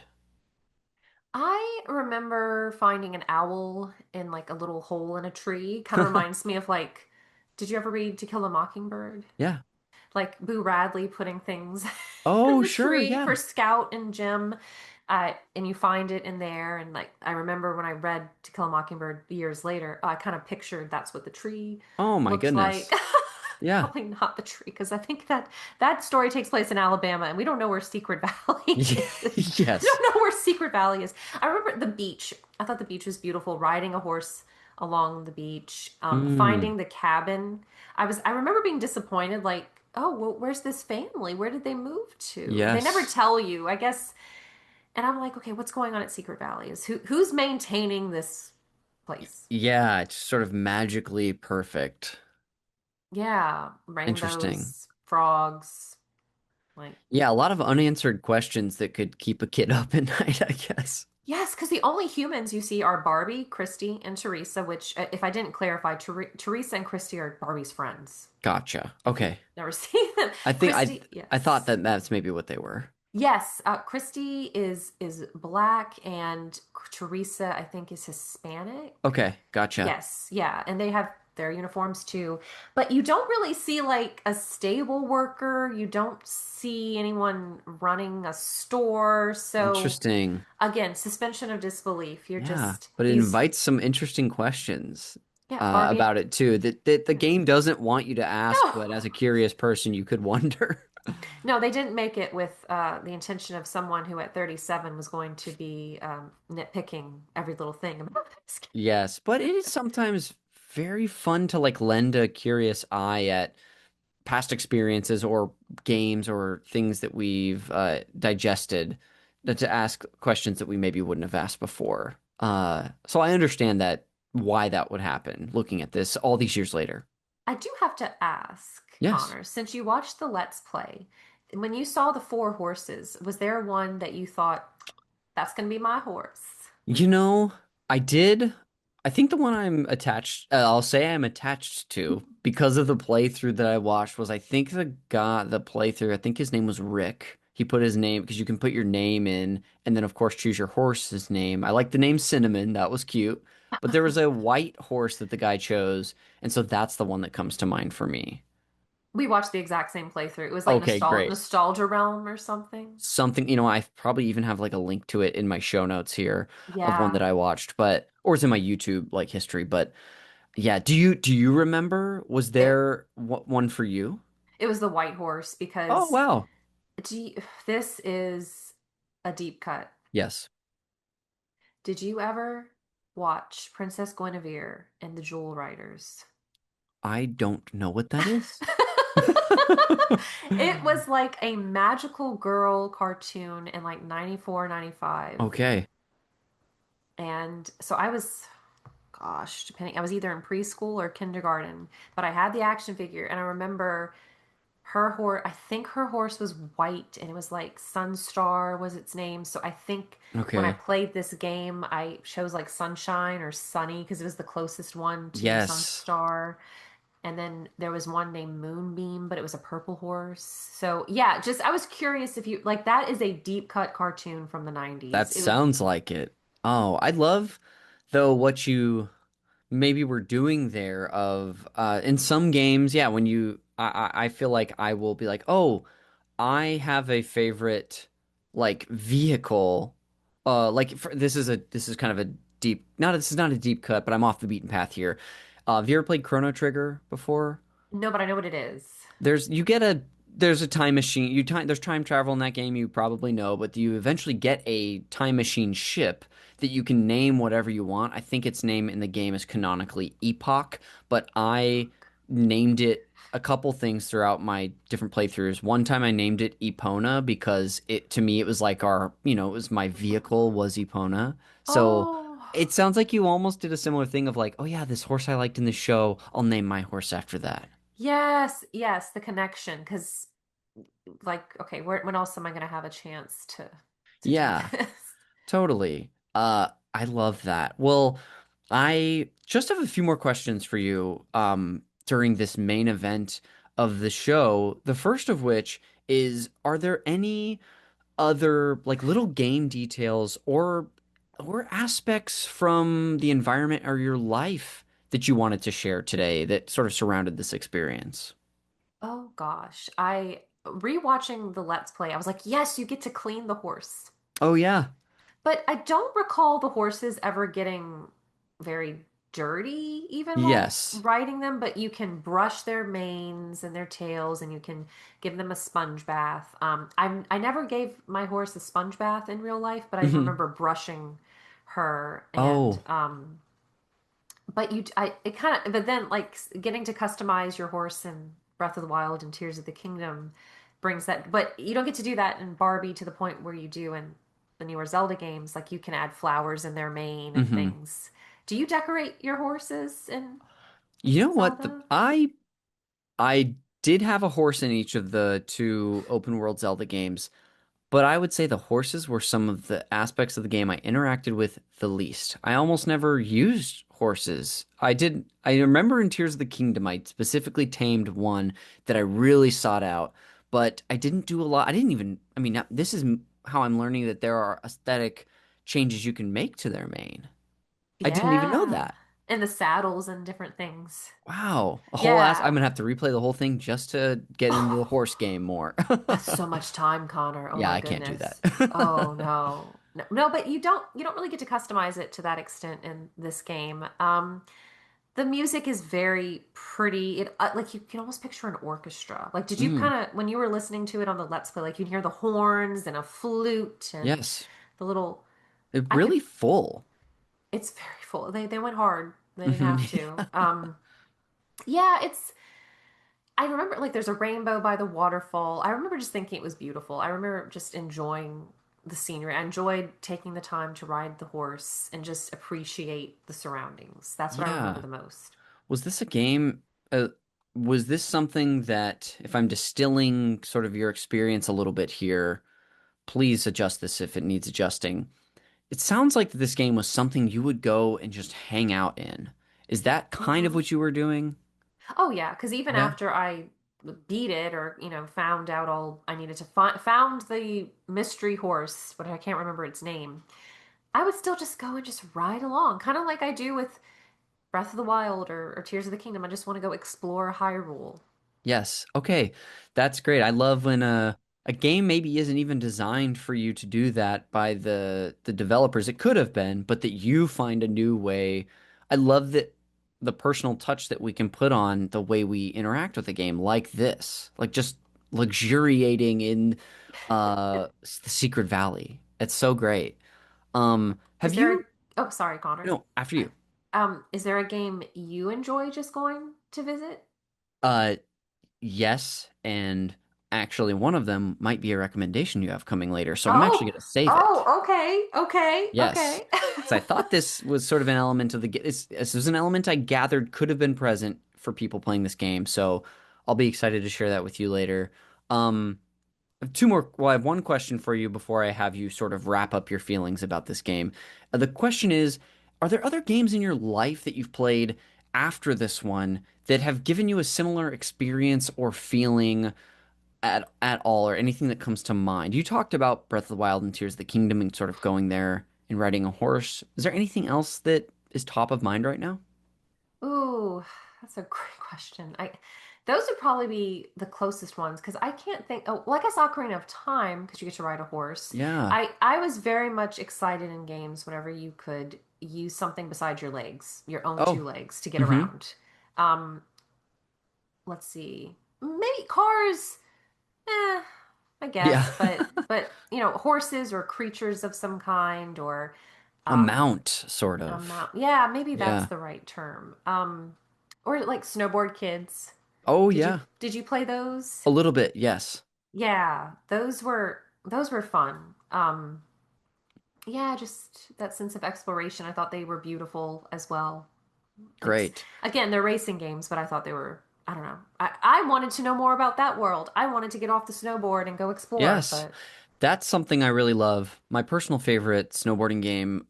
I remember finding an owl in like a little hole in a tree. Kind of reminds me of like, did you ever read To Kill a Mockingbird? Yeah. Like Boo Radley putting things in Oh, the sure. tree Yeah. for Scout and Jim. And you find it in there. And like, I remember when I read To Kill a Mockingbird years later, I kind of pictured that's what the tree Oh my looked like. goodness. Yeah. Probably not the tree, because I think that that story takes place in Alabama, and we don't know where Secret Valley is. We Yes. don't know where Secret Valley is. I remember the beach. I thought the beach was beautiful. Riding a horse along the beach, Mm, finding the cabin. I remember being disappointed. Like, oh, well, where's this family? Where did they move to? They never yes. tell you, I guess. And I'm like, okay, what's going on at Secret Valley? Is who's maintaining this place? Yeah, it's sort of magically perfect. Yeah, Interesting. rainbows, frogs, like. Yeah, a lot of unanswered questions that could keep a kid up at night, I guess. Yes, because the only humans you see are Barbie, Christy, and Teresa, which, if I didn't clarify, Teresa and Christy are Barbie's friends. Gotcha. If you've Okay. never seen them. I think Christy, I thought yes. that that's maybe what they were. Yes, Christy is black and Teresa, I think, is Hispanic. Okay, gotcha. Yes, yeah, and they have their uniforms too. But you don't really see like a stable worker. You don't see anyone running a store. So Interesting. again, suspension of disbelief. You're Yeah, just but it these, invites some interesting questions yeah, Barbie. about it too that the Yeah. game doesn't want you to ask, No, but as a curious person, you could wonder. no, they didn't make it with the intention of someone who at 37 was going to be nitpicking every little thing about this game. Yes, but it is sometimes very fun to like lend a curious eye at past experiences or games or things that we've digested to ask questions that we maybe wouldn't have asked before. So I understand that why that would happen looking at this all these years later. I do have to ask, Yes. Connor, since you watched the Let's Play, when you saw the four horses, was there one that you thought, that's going to be my horse? You know, I did. I think the one I'm attached, I'll say I'm attached to because of the playthrough that I watched was I think the playthrough, I think his name was Rick. He put his name because you can put your name in and then, of course, choose your horse's name. I like the name Cinnamon. That was cute. But there was a white horse that the guy chose. And so that's the one that comes to mind for me. We watched the exact same playthrough. It was like Okay, great. nostalgia realm or something. Something, I probably even have like a link to it in my show notes here of one that Yeah. I watched, but or it's in my YouTube like history, but yeah, do you remember? Was It there one for you? it was the white horse Oh, because wow. this is a deep cut. Yes. Did you ever watch Princess Guinevere and the Jewel Riders? I don't know what that is. It was like a magical girl cartoon in like 94, 95. Okay. And so I was, gosh, depending, I was either in preschool or kindergarten, but I had the action figure and I remember her horse, I think her horse was white and it was like Sunstar was its name. So I think when I Okay. played this game, I chose like Sunshine or Sunny because it was the closest one to Yes. Sunstar. And then there was one named Moonbeam, but it was a purple horse. So yeah, just I was curious if you like that is a deep cut cartoon from the That 90s. It was sounds like it. Oh, I love though what you maybe were doing there of in some games, yeah, when I feel like I will be like, "Oh, I have a favorite like vehicle. This is kind of a deep not this is not a deep cut, but I'm off the beaten path here. Have you ever played Chrono Trigger before? no, but I know what it is. There's a time machine. There's time travel in that game, you probably know, but you eventually get a time machine ship that you can name whatever you want. I think its name in the game is canonically Epoch, but I named it a couple things throughout my different playthroughs. One time I named it Epona because it to me it was like it was my vehicle was Epona. So Oh, it sounds like you almost did a similar thing of like, oh yeah, this horse I liked in the show, I'll name my horse after that. yes, yes, the connection. Because, like, okay, when else am I going to have a chance to do Yeah, this? totally. I love that. Well, I just have a few more questions for you during this main event of the show. The first of which is, are there any other like little game details or aspects from the environment or your life that you wanted to share today that sort of surrounded this experience? Oh gosh, I rewatching the Let's Play. I was like, yes, you get to clean the horse. Oh yeah. But I don't recall the horses ever getting very dirty, even while Yes. riding them. But you can brush their manes and their tails, and you can give them a sponge bath. I never gave my horse a sponge bath in real life, but I Hmm. remember brushing her. And Oh. but it kind of, but then like getting to customize your horse in Breath of the Wild and Tears of the Kingdom brings that. But you don't get to do that in Barbie to the point where you do in the newer Zelda games. Like you can add flowers in their mane and Hmm. things. Do you decorate your horses in You know what? Zelda? I did have a horse in each of the two open world Zelda games. But I would say the horses were some of the aspects of the game I interacted with the least. I almost never used horses. I remember in Tears of the Kingdom, I specifically tamed one that I really sought out, but I didn't do a lot. I didn't even, I mean, this is how I'm learning that there are aesthetic changes you can make to their mane. I didn't even know Yeah. that. And the saddles and different things. Wow. I'm Yeah. gonna have to replay the whole thing just to get into the horse game more. That's so much time, Connor. Oh Yeah, my I can't do that. goodness. Oh no. No, no, but you don't really get to customize it to that extent in this game. The music is very pretty. It like you can almost picture an orchestra. Like did you Mm, kind of when you were listening to it on the Let's Play, like you can hear the horns and a flute and yes. the little It I could really full. it's very full. They went hard. They didn't Mhm. have to. Yeah, it's I remember like there's a rainbow by the waterfall. I remember just thinking it was beautiful. I remember just enjoying the scenery. I enjoyed taking the time to ride the horse and just appreciate the surroundings. That's what I remember Yeah. the most. Was this a game? Was this something that, if I'm distilling sort of your experience a little bit here, please adjust this if it needs adjusting. It sounds like this game was something you would go and just hang out in. Is that kind of Hmm. what you were doing? Oh yeah, because even Yeah. after I beat it or found out all I needed to find, found the mystery horse, but I can't remember its name. I would still just go and just ride along, kind of like I do with Breath of the Wild or Tears of the Kingdom. I just want to go explore Hyrule. Yes. Okay. That's great. I love when a game maybe isn't even designed for you to do that by the developers. It could have been, but that you find a new way. I love that the personal touch that we can put on the way we interact with the game like this. Like just luxuriating in the Secret Valley. It's so great. Is Have there a you oh sorry, Connor. no, after you. Is there a game you enjoy just going to visit? Uh Yes, and actually, one of them might be a recommendation you have coming later, so I'm actually Oh, going to save it. oh, okay, okay, Yes, okay. because I thought this was sort of an element of this was an element I gathered could have been present for people playing this game, so I'll be excited to share that with you later. Um, Two more. Well, I have one question for you before I have you sort of wrap up your feelings about this game. The question is, are there other games in your life that you've played after this one that have given you a similar experience or feeling at all, or anything that comes to mind? You talked about Breath of the Wild and Tears of the Kingdom and sort of going there and riding a horse. Is there anything else that is top of mind right now? Ooh, that's a great question. I those would probably be the closest ones because I can't think. Oh, well, I guess Ocarina of Time because you get to ride a horse. Yeah. I was very much excited in games whenever you could use something besides your legs, your own two Oh. legs to get Mm-hmm. around. Um, let's see, maybe cars. Eh, I Yeah. guess, but horses or creatures of some kind or A um mount, sort a of. mount. Yeah, maybe that's Yeah. the right term. Or like snowboard kids. Oh Did you yeah, did you play those? a little bit, yes. Yeah, those were fun. Yeah, just that sense of exploration. I thought they were beautiful as well. Like Great. again, they're racing games, but I thought they were. I don't know. I wanted to know more about that world. I wanted to get off the snowboard and go explore, Yes. but That's something I really love. My personal favorite snowboarding game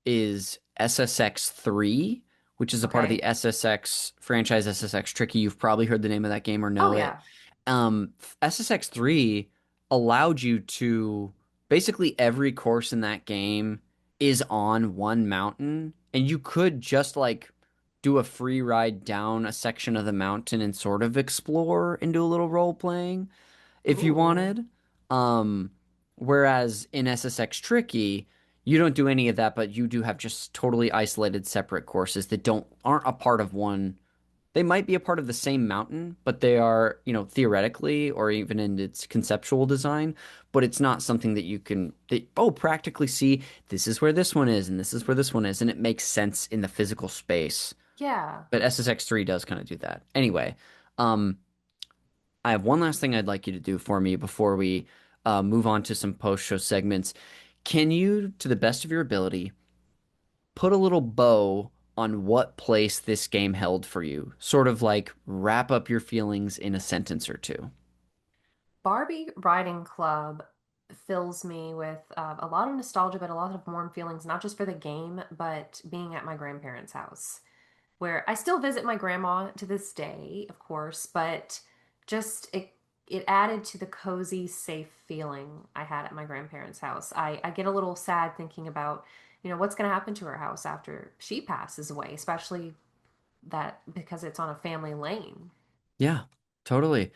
is SSX3, which is a part of the okay. SSX franchise, SSX Tricky. You've probably heard the name of that game or Oh know it. yeah. SSX3 allowed you to basically every course in that game is on one mountain, and you could just like do a free ride down a section of the mountain and sort of explore and do a little role playing if you Ooh. wanted. Um, Whereas in SSX Tricky, you don't do any of that, but you do have just totally isolated separate courses that don't aren't a part of one. They might be a part of the same mountain, but they are, theoretically or even in its conceptual design, but it's not something that you can practically see this is where this one is and this is where this one is, and it makes sense in the physical space. Yeah. But SSX3 does kind of do that. Anyway, um, I have one last thing I'd like you to do for me before we move on to some post-show segments. Can you, to the best of your ability, put a little bow on what place this game held for you? Sort of like wrap up your feelings in a sentence or two. Barbie Riding Club fills me with a lot of nostalgia, but a lot of warm feelings, not just for the game, but being at my grandparents' house, where I still visit my grandma to this day, of course, but just it added to the cozy, safe feeling I had at my grandparents' house. I get a little sad thinking about, what's going to happen to her house after she passes away, especially that because it's on a family lane. Yeah, totally.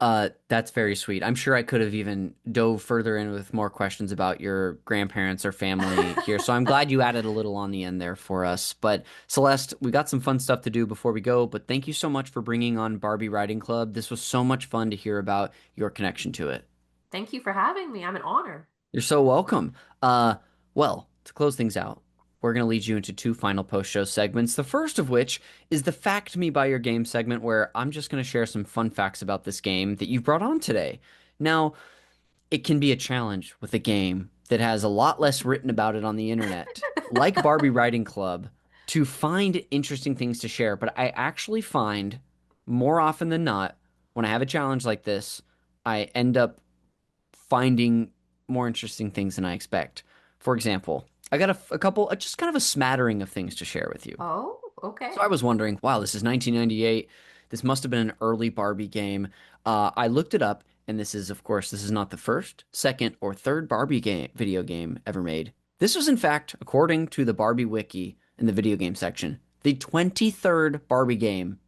That's very sweet. I'm sure I could have even dove further in with more questions about your grandparents or family here. So I'm glad you added a little on the end there for us. But Celeste, we got some fun stuff to do before we go. But thank you so much for bringing on Barbie Riding Club. This was so much fun to hear about your connection to it. Thank you for having me. I'm an honor. You're so welcome. Well, to close things out, we're going to lead you into two final post-show segments. The first of which is the Fact Me by Your Game segment, where I'm just going to share some fun facts about this game that you've brought on today. Now, it can be a challenge with a game that has a lot less written about it on the internet, like Barbie Writing Club, to find interesting things to share. But I actually find more often than not, when I have a challenge like this, I end up finding more interesting things than I expect. For example, I got a couple, just kind of a smattering of things to share with you. Oh, okay. So I was wondering, wow, this is 1998. This must have been an early Barbie game. I looked it up, and this is, of course, this is not the first, second, or third Barbie game video game ever made. This was, in fact, according to the Barbie Wiki in the video game section, the 23rd Barbie game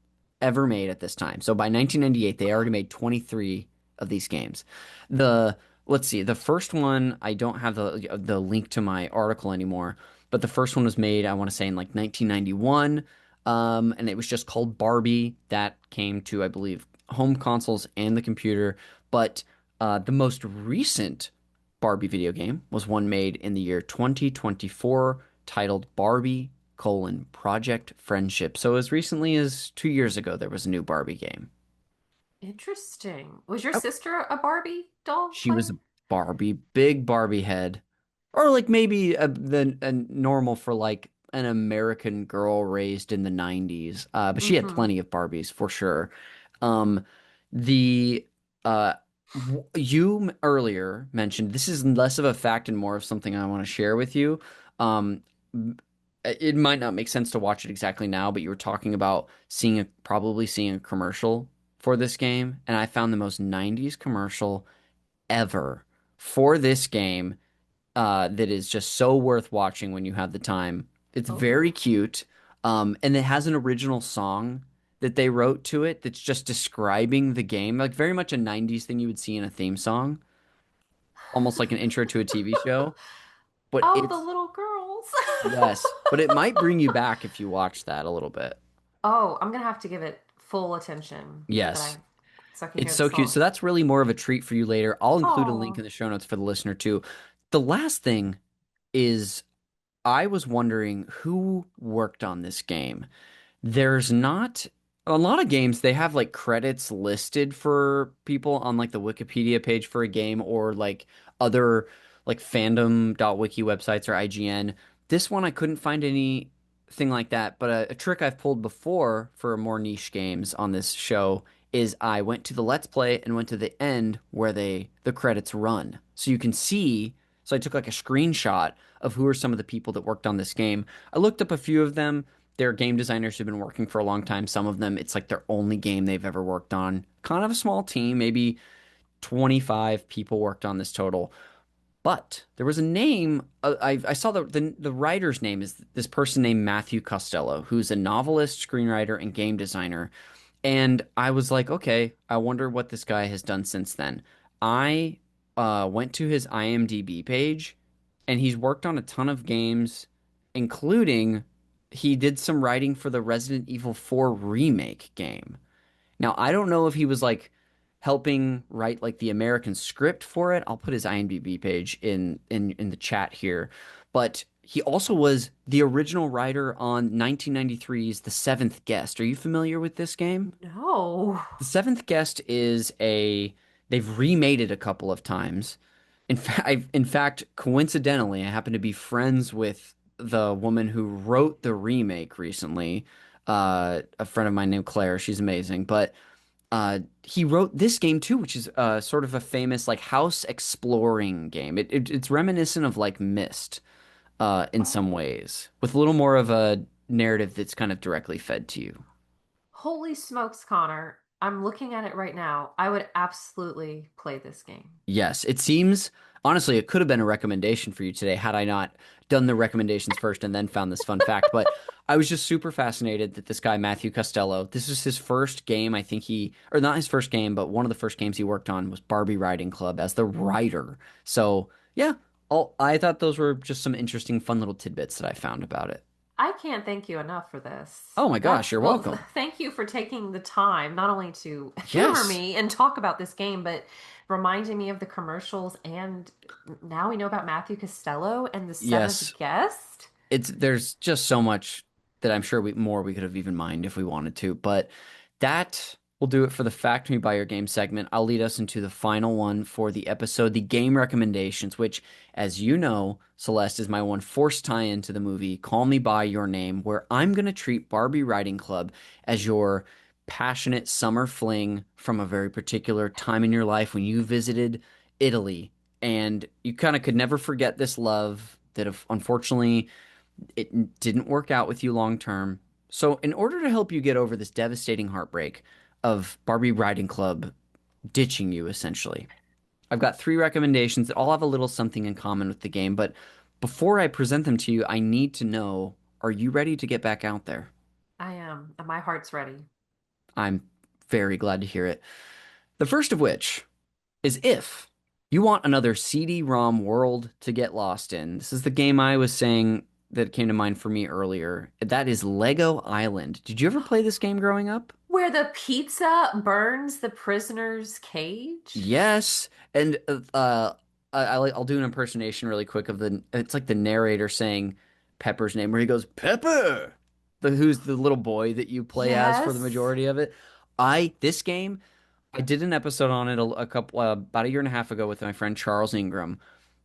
ever made at this time. So by 1998, they already made 23 of these games. The Let's see, the first one, I don't have the link to my article anymore, but the first one was made, I want to say, in like 1991. And it was just called Barbie. That came to, I believe, home consoles and the computer. But the most recent Barbie video game was one made in the year 2024 titled Barbie: Project Friendship. So as recently as 2 years ago, there was a new Barbie game. Interesting. Was your Oh, sister a Barbie doll she was player? a Barbie, big Barbie head. Or like maybe a normal for like an American girl raised in the 90s. But she had Mm-hmm. plenty of Barbies for sure. Um, the you earlier mentioned this is less of a fact and more of something I want to share with you. Um, it might not make sense to watch it exactly now, but you were talking about probably seeing a commercial for this game, and I found the most 90s commercial ever for this game that is just so worth watching when you have the time. It's very Oh. cute, and it has an original song that they wrote to it that's just describing the game, like very much a 90s thing you would see in a theme song, almost like an intro to a TV show. But Oh, the it's, little girls. yes, but it might bring you back if you watch that a little bit. Oh, I'm gonna have to give it full attention now that Yes. I so I can It's hear the so cute. song. So that's really more of a treat for you later. I'll include a link Oh. in the show notes for the listener too. The last thing is I was wondering who worked on this game. There's not A lot of games they have like credits listed for people on like the Wikipedia page for a game or like other like fandom.wiki websites or IGN. This one I couldn't find anything like that, but a trick I've pulled before for more niche games on this show is I went to the Let's Play and went to the end where the credits run. So you can see, so I took like a screenshot of who are some of the people that worked on this game. I looked up a few of them. They're game designers who've been working for a long time. Some of them, it's like their only game they've ever worked on. Kind of a small team, maybe 25 people worked on this total. But there was a name. I saw the writer's name is this person named Matthew Costello, who's a novelist, screenwriter, and game designer. And I was like, okay, I wonder what this guy has done since then. I went to his IMDb page, and he's worked on a ton of games, including he did some writing for the Resident Evil 4 remake game. Now, I don't know if he was like helping write like the American script for it. I'll put his IMDb page in the chat here. But he also was the original writer on 1993's The Seventh Guest. Are you familiar with this game? No. The Seventh Guest is a they've remade it a couple of times. In fact, coincidentally, I happen to be friends with the woman who wrote the remake recently. A friend of mine named Claire. She's amazing. But he wrote this game too, which is sort of a famous like house exploring game. It's reminiscent of like Myst in some Oh, ways, with a little more of a narrative that's kind of directly fed to you. holy smokes, Connor. I'm looking at it right now. I would absolutely play this game. Yes, it seems honestly it could have been a recommendation for you today had I not done the recommendations first and then found this fun fact. But I was just super fascinated that this guy Matthew Costello, this is his first game. I think or not his first game, but one of the first games he worked on was Barbie Riding Club as the writer. So yeah, I thought those were just some interesting, fun little tidbits that I found about it. I can't thank you enough for this. Oh my gosh, you're Well, welcome. thank you for taking the time not only to humor Yes, me and talk about this game, but reminding me of the commercials. And now we know about Matthew Costello and the seventh yes. guest. There's just so much that I'm sure we could have even mined if we wanted to. But that will do it for the Fact Me by Your Game segment. I'll lead us into the final one for the episode, the game recommendations, which, as you know, Celeste is my one forced tie-in to the movie Call Me by Your Name, where I'm gonna treat Barbie Riding Club as your passionate summer fling from a very particular time in your life when you visited Italy. And you kind of could never forget this love that unfortunately it didn't work out with you long term. So, in order to help you get over this devastating heartbreak of Barbie Riding Club ditching you, essentially, I've got three recommendations that all have a little something in common with the game. But before I present them to you, I need to know, are you ready to get back out there? I am. And my heart's ready. I'm very glad to hear it. The first of which is if you want another CD-ROM world to get lost in. This is the game I was saying that came to mind for me earlier. That is Lego Island. Did you ever play this game growing up? Where the pizza burns the prisoner's cage? Yes. And I'll do an impersonation really quick of it's like the narrator saying Pepper's name where he goes, Pepper, who's the little boy that you play as for the Yes. majority of it. This game I did an episode on it a couple about a year and a half ago with my friend Charles Ingram.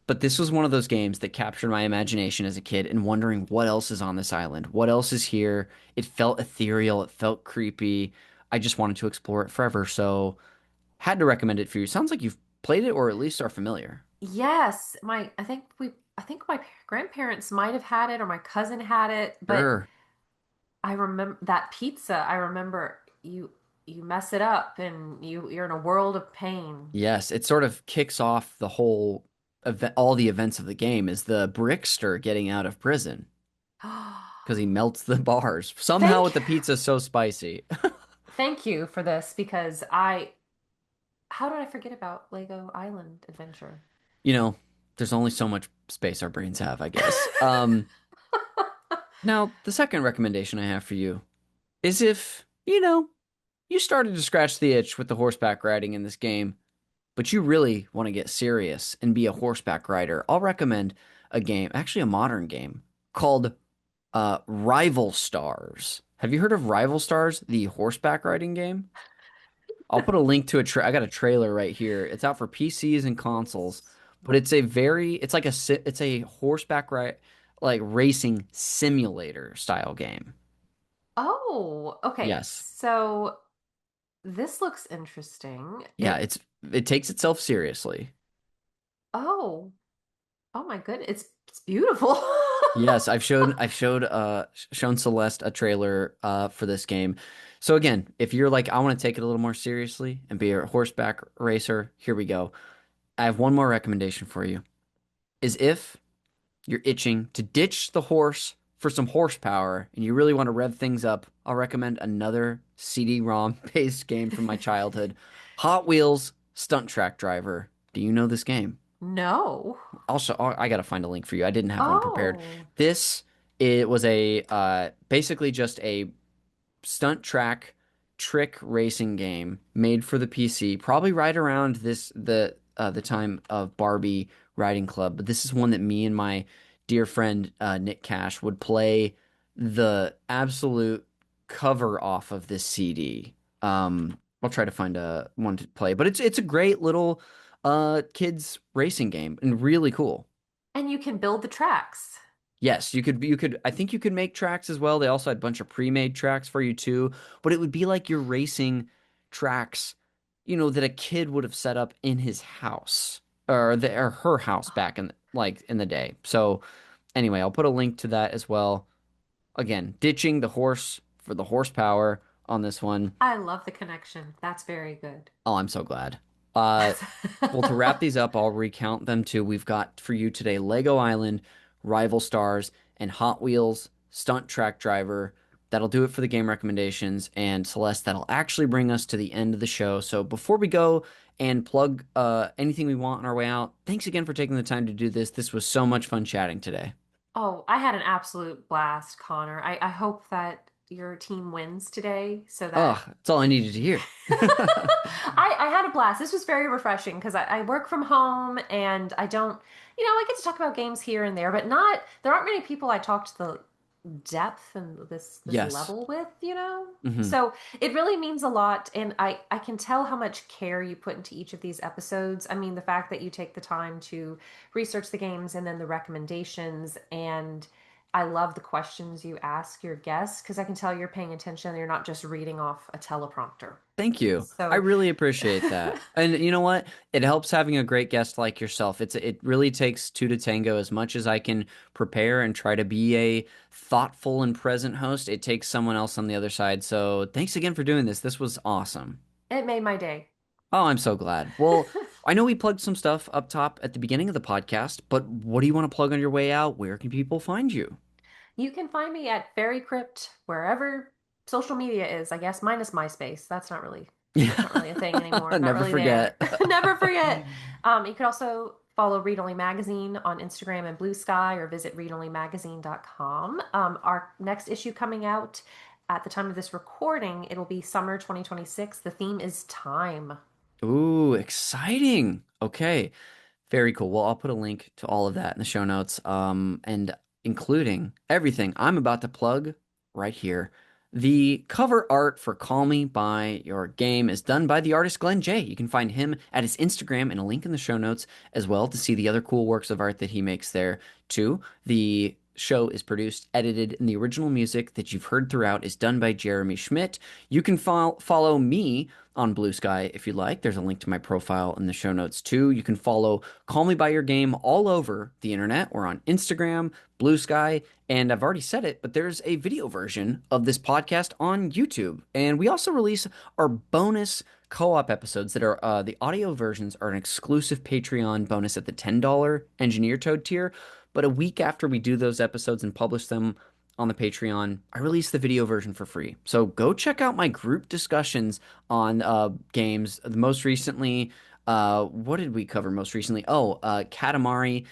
But this was one of those games that captured my imagination as a kid and wondering what else is on this island, what else is here. It felt ethereal, it felt creepy. I just wanted to explore it forever, so had to recommend it for you. Sounds like you've played it or at least are familiar. Yes. I think my grandparents might have had it or my cousin had it, but Sure. I remember that pizza. I remember you mess it up and you're in a world of pain. Yes, it sort of kicks off the whole event, all the events of the game is the Brickster getting out of prison because he melts the bars somehow Thank with the pizza so spicy. thank you for this because how did I forget about Lego Island Adventure? You know, there's only so much space our brains have, I guess. Now, the second recommendation I have for you is if, you started to scratch the itch with the horseback riding in this game, but you really want to get serious and be a horseback rider, I'll recommend a game, actually a modern game, called Rival Stars. Have you heard of Rival Stars, the horseback riding game? I'll put a link to I got a trailer right here. It's out for PCs and consoles, but it's like it's a horseback like racing simulator style game. Oh, okay. Yes. So this looks interesting. Yeah, it takes itself seriously. Oh, oh my goodness, it's beautiful. Yes, shown Celeste a trailer for this game. So again, if you're like I want to take it a little more seriously and be a horseback racer, here we go. I have one more recommendation for you. Is if you're itching to ditch the horse for some horsepower and you really want to rev things up, I'll recommend another CD-ROM based game from my childhood, Hot Wheels Stunt Track Driver. Do you know this game? No. Also, I gotta find a link for you. I didn't have one prepared. Oh, This it was a basically just a stunt track trick racing game made for the PC, probably right around the time of Barbie Riding Club. But this is one that me and my dear friend Nick Cash would play the absolute cover off of this CD. I'll try to find a one to play, but it's a great little kids racing game and really cool. and you can build the tracks. Yes, you could I think you could make tracks as well. They also had a bunch of pre-made tracks for you too, but it would be like you're racing tracks, that a kid would have set up in his house or her house back in like in the day. So anyway, I'll put a link to that as well. Again, ditching the horse for the horsepower on this one. I love the connection. That's very good. Oh, I'm so glad. Uh, well, to wrap these up, I'll recount them too. We've got for you today Lego Island, Rival Stars, and Hot Wheels Stunt Track Driver. That'll do it for the game recommendations. And Celeste, that'll actually bring us to the end of the show. So before we go and plug anything we want on our way out, thanks again for taking the time to do this. This was so much fun chatting today. Oh, I had an absolute blast, Connor. I hope that your team wins today so Oh, that that's all I needed to hear. I had a blast. This was very refreshing because I work from home and I don't, I get to talk about games here and there, but there aren't many people I talk to the depth and this Yes. level with. Hmm. So it really means a lot, and I can tell how much care you put into each of these episodes. I mean, the fact that you take the time to research the games and then the recommendations, and I love the questions you ask your guests because I can tell you're paying attention. You're not just reading off a teleprompter. Thank you. I So, really appreciate that. And you know what? It helps having a great guest like yourself. It really takes two to tango. As much as I can prepare and try to be a thoughtful and present host, it takes someone else on the other side. So thanks again for doing this. This was awesome. it made my day. Oh, I'm so glad. Well, I know we plugged some stuff up top at the beginning of the podcast, but what do you want to plug on your way out? Where can people find you? You can find me at Fairy Crypt wherever social media is, I guess, minus MySpace. That's not really a thing anymore. Not Never really there. forget. Never forget. You could also follow Read Only Magazine on Instagram and Blue Sky or visit readonlymagazine.com. Our next issue coming out at the time of this recording, it'll be summer 2026. The theme is time. Ooh, exciting. Okay. Very cool. Well, I'll put a link to all of that in the show notes, and including everything I'm about to plug right here. The cover art for Call Me by Your Game is done by the artist Glenn J. You can find him at his Instagram and a link in the show notes as well to see the other cool works of art that he makes there too. The show is produced, edited, and the original music that you've heard throughout is done by Jeremy Schmidt. You can follow me on Blue Sky if you like. There's a link to my profile in the show notes too. You can follow Call Me by Your Game all over the internet. We're on Instagram, Blue Sky, and I've already said it, but there's a video version of this podcast on YouTube. And we also release our bonus co-op episodes that are the audio versions are an exclusive Patreon bonus at the $10 Engineer Toad tier. But a week after we do those episodes and publish them on the Patreon, I release the video version for free. So go check out my group discussions on games. Most recently, what did we cover most recently? Oh, Katamari.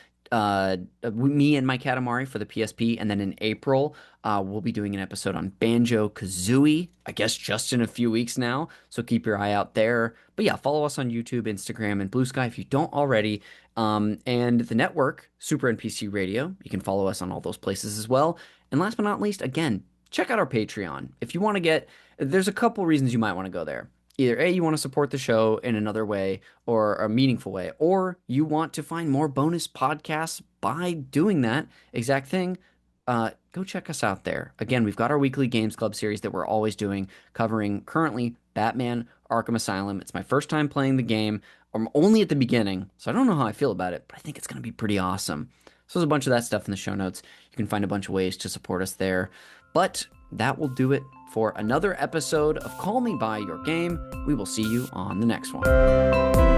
Me and my Katamari for the PSP, and then in April, we'll be doing an episode on Banjo Kazooie. I guess just in a few weeks now, so keep your eye out there. But yeah, follow us on YouTube, Instagram, and Blue Sky if you don't already. And the network, Super NPC Radio. You can follow us on all those places as well. And last but not least, again, check out our Patreon. If you want to there's a couple reasons you might want to go there. Either A, you want to support the show in another way or a meaningful way, or you want to find more bonus podcasts by doing that exact thing. Go check us out there. Again, we've got our weekly Games Club series that we're always doing, covering currently Batman Arkham Asylum. It's my first time playing the game. I'm only at the beginning, so I don't know how I feel about it, but I think it's going to be pretty awesome. So there's a bunch of that stuff in the show notes. You can find a bunch of ways to support us there. But that will do it for another episode of Call Me By Your Game. We will see you on the next one.